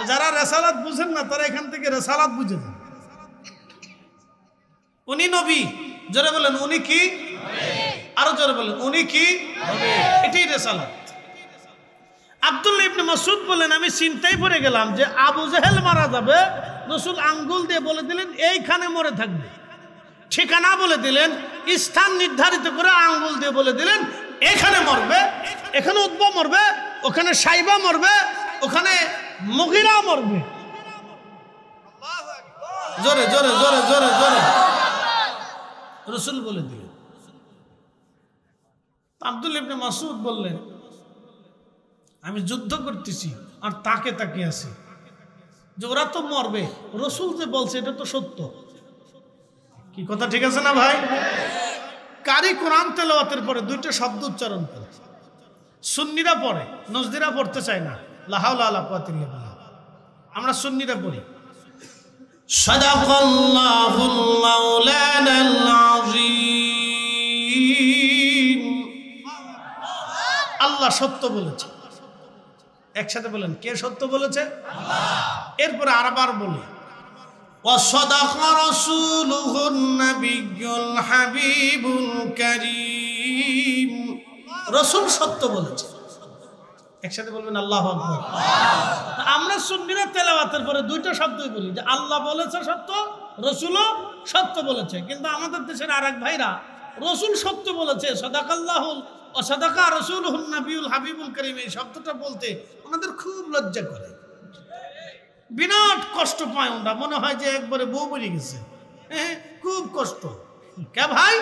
যারা রেসালাত বুঝেন না তারা এখান থেকে রেসালাত বুঝে যান। উনি নবী। জোরে বলেন উনি কি? আরো জোরে বলেন উনি কি? এটাই রেসালাত। আব্দুল্লাহ ইবনে মাসউদ বলেন, আমি চিন্তায় পড়ে গেলাম যে আবু জেহেল মারা যাবে, রাসূল আঙ্গুল দিয়ে বলে দিলেন এইখানে মরে থাকবে। ঠিকানা বলে দিলেন, স্থান নির্ধারিত করে আঙ্গুল দিয়ে বলে দিলেন এখানে মরবে, এখানে উতবা মরবে, ওখানে সাইবা মরবে, ওখানে মুগিরা মরবে। জোরে জোরে জোরে জোরে জোরে রাসূল বলে দিলেন। আব্দুল্লাহ ইবনে মাসউদ বললেন, আমি যুদ্ধ করতেছি আর তাকে তাকিয়ে আছি যে ওরা তো মরবে, রাসূল যে বলছে এটা তো সত্য। কি কথা ঠিক আছে না ভাই? কারি কোরআন তেলাওয়াতের পরে দুইটা শব্দ উচ্চারণ করে, সুন্নিরা পড়ে, নজদিরা পড়তে চায় না। লা হাওলা ওয়ালা কুওয়াতা ইল্লা বিল্লাহ। আমরা সুন্নিরা পড়ি। সাদাকাল্লাহুল মাওলানাল আযীম। আল্লাহ সত্য বলেছে। একসাথে বলেন, কে সত্য বলেছে? আল্লাহ। এরপরে আরবার বলি, ওয়া সাদাকা রাসূলুহুন নাবিয়্যুল হাবিবুল কারীম। রাসূল সত্য বলেছে। একসাথে বলবেন আল্লাহু আকবার। আমরা সুন্নিরা তেলাওয়াতের পরে দুইটা শব্দই বলি যে আল্লাহ বলেছে সত্য, রাসূলও সত্য বলেছে। কিন্তু আমাদের দেশের আরেক ভাইরা রাসূল সত্য বলেছে, সাদাকাল্লাহুল ওয়া সাদাকা রাসূলুহুন নাবিয়্যুল হাবিবুল কারীম, এই শব্দটা বলতে ওনাদের খুব লজ্জা করে, বিরাট কষ্ট পায়। ওরা মনে হয় যে একবারে বউ বেরিয়ে গেছে। হ্যাঁ, খুব কষ্ট। কে ভাই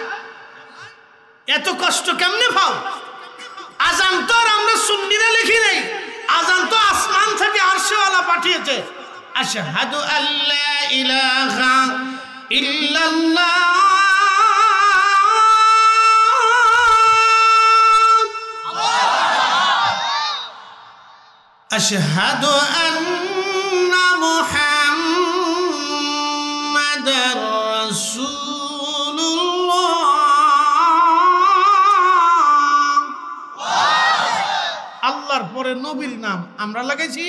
এত কষ্ট কেমনে পাও? আজান তো আর আমরা সুন্নিরা লিখি নাই, আজান তো আসমান থেকে আরশেওয়ালা পাঠিয়েছে। আশহাদু আল্লা ইলাহা ইল্লাল্লাহ আশহাদু আন্না মুহাম্মাদার রাসূলুল্লাহ। আল্লাহর পরে নবীর নাম আমরা লাগাইছি?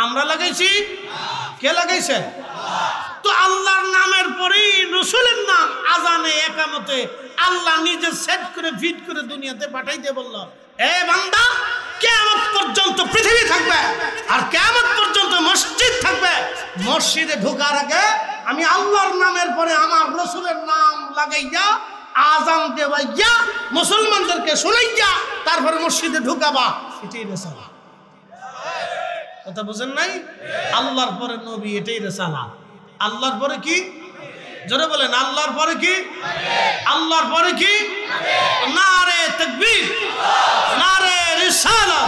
আমরা লাগাইছি? কে লাগাইছে? তো আল্লাহর নামের পরেই রাসূলের নাম আজানে একামতে আল্লাহ নিজে সেট করে ফিট করে দুনিয়াতে পাঠাই দিয়ে বলল, এ বান্দা, কিয়ামত পর্যন্ত পৃথিবী থাকবে আর কিয়ামত পর্যন্ত মসজিদ থাকবে। মসজিদে ঢোকার আগে আমি আল্লাহর নামের পরে আমার রাসূলের নাম লাগাইয়া আজান দেওয়াইয়া মুসলমানদেরকে শুনাইয়া তারপরে মসজিদে ঢুকাবা। এটাই রিসালাত। কথা বুঝেন নাই? আল্লাহর পরে নবী, এটাই রিসালাত। আল্লাহর পরে কি? জোরে বলেন, আল্লাহর পরে কি? আল্লাহর পরে কি? নারে তাকবীর, নারে রিসালাত।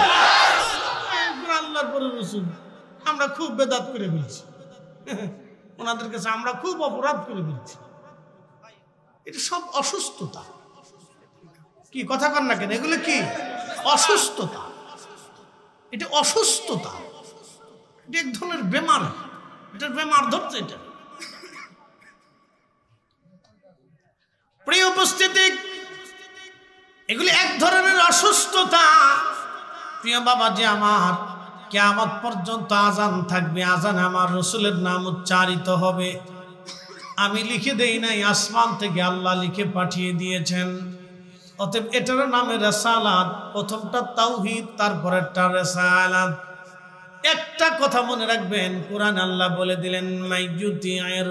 আল্লাহর পরে রাসূল। আমরা খুব বেদাত করে ফেলছি, ওনাদের কাছে আমরা খুব অপরাধ করে ফেলছি। এটা সব অসুস্থতা। কি কথা কন না কেন? এগুলো কি অসুস্থতা? এটা অসুস্থতা, এটা এক ধরনের বেমার। এটার বেমার ধরছে এটা। প্রিয় উপস্থিতি, এগুলি এক ধরনের অসুস্থতা। প্রিয় বাবাজি আমার, কিয়ামত পর্যন্ত আজান থাকবে, আজান আমার রাসূলের নাম উচ্চারিত হবে। আমি লিখে দেই নাই, আসমান থেকে আল্লাহ লিখে পাঠিয়ে দিয়েছেন। অতএব এটার নামে রিসালাত। প্রথমটা তাওহীদ, তারপরেরটা রিসালাত। একটা কথা মনে রাখবেন, কোরআন আল্লাহ বলে দিলেন, মাইয়ুতি'র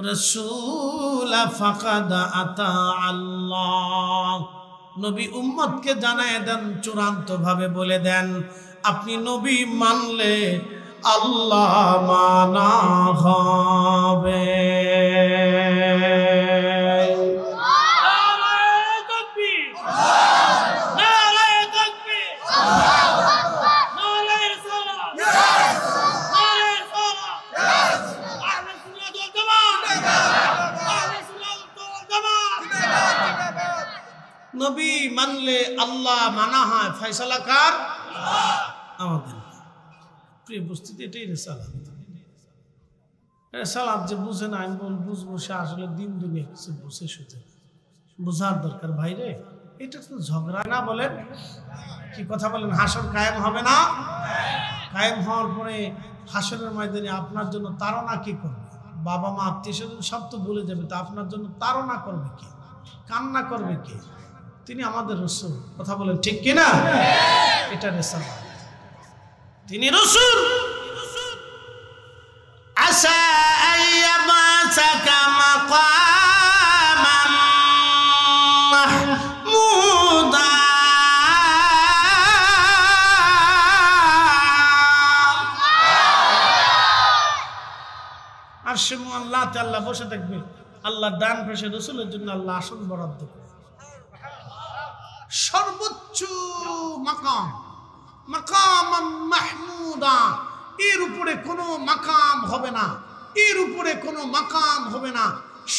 রাসূলা ফাকাদ আতা আল্লাহ। নবী উম্মতকে জানায় দেন, চূড়ান্ত ভাবে বলে দেন, আপনি নবী মানলে আল্লাহ মানা হবে। নবী মানলে আল্লাহ মানা হয়, ফয়সালা কার? আমাদের। প্রিয় উপস্থিতি, এটাই রেসালাত। রেসালাত যে বুঝে না, আমি বুঝবো, সে আসলে দিন দুনিয়া কিছু বসে শুধু বোঝার দরকার। ভাইরে, এটা তো ঝগড়া না, বলেন কি কথা বলেন? হাসর কায়েম হবে না? কায়েম হওয়ার পরে হাসরের ময়দানে আপনার জন্য তাড়না কি করবে? বাবা মা আত্মীয় স্বজন সব তো ভুলে যাবে, তো আপনার জন্য তাড়না করবে কে? কান্না করবে কে? তিনি আমাদের রাসূল। কথা বলেন ঠিক কিনা? এটা রিসালাত। তিনি রাসূল। আসা আইয়াবাসাকা মাকামান মাহমুদা। আরশে মুআল্লাতে আল্লাহ বসে থাকবে, আল্লাহ ডান পাশে রাসূলের জন্য আল্লাহ আসন বরাদ্দ করে। সর্বোচ্চ মাকাম, মাকামান মাহমুদা, এর উপরে কোনো মাকাম হবে না, এর উপরে কোনো মাকাম হবে না।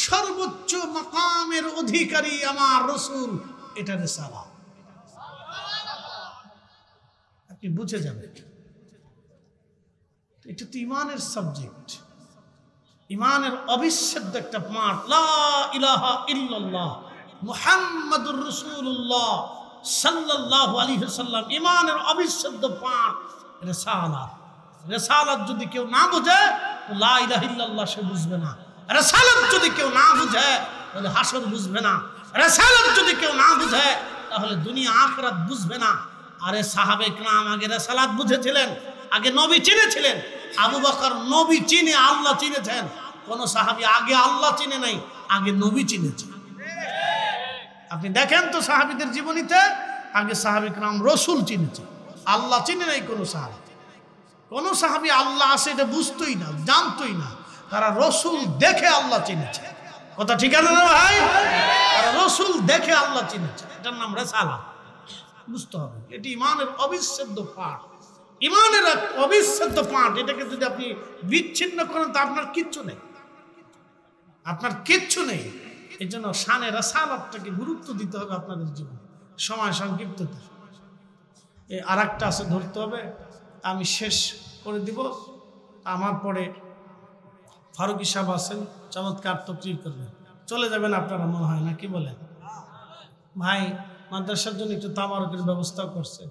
সর্বোচ্চ মাকামের অধিকারী আমার রাসূল। এটা রিসালাত। আপনি বুঝে যাবেন, এটা তো ঈমানের সাবজেক্ট, ঈমানের অবিচ্ছেদ্য একটা পাঠ। লা ইলাহা ইল্লাল্লাহ মুহাম্মাদুর রাসূলুল্লাহ সাল্লাল্লাহু আলাইহি ওয়াসাল্লাম, ঈমানের অবিচ্ছেদ্য পাঠ রিসালাত। রিসালাত যদি কেউ না বুঝে, লা ইলাহা ইল্লাল্লাহ সে বুঝবে না। রিসালাত যদি কেউ না বুঝে, তাহলে হাসর বুঝবে না। রিসালাত যদি কেউ না বুঝে, তাহলে দুনিয়া আখিরাত বুঝবে না। আরে সাহাবে কিরাম আগে রিসালাত বুঝেছিলেন, আগে নবী চিনেছিলেন। আবু বকর নবী চিনে আল্লাহ চিনেছেন। কোন সাহাবী আগে আল্লাহ চিনে নাই, আগে নবী চিনেছেন। আপনি দেখেন তো সাহাবীদের জীবনীতে, আগে সাহাবে কিরাম রাসূল চিনেছেন, আল্লাহ চিনে নাই। কোন সাহাবী, কোন সাহাবী আল্লাহ আছে এটা বুঝতোই না, জানতোই না। তারা রাসূল দেখে আল্লাহ চিনেছে। কথা ঠিক আছে না ভাই? তারা রাসূল দেখে আল্লাহ চিনেছে। এটার নাম রিসালাত। বুঝতে হবে, এটি ঈমানের অবিচ্ছেদ্য পাঠ, ঈমানের এক অবিচ্ছেদ্য পাঠ। এটাকে যদি আপনি বিচ্ছিন্ন করেন, তো আপনার কিচ্ছু নেই, আপনার কিচ্ছু নেই। এই জন্য শানে রিসালাতটাকে গুরুত্ব দিতে হবে আপনাদের জীবনে। সময় সংক্ষিপ্ততা, আর একটা আছে, ধরতে হবে। আমি শেষ করে দিব, আমার পরে ফারুকী সাহেব আছেন, চমৎকার তকরীর করবেন। চলে যাবেন আপনারা মনে হয় না, কি বলেন ভাই? মাদ্রাসার জন্য একটু তামারকের ব্যবস্থা করছে।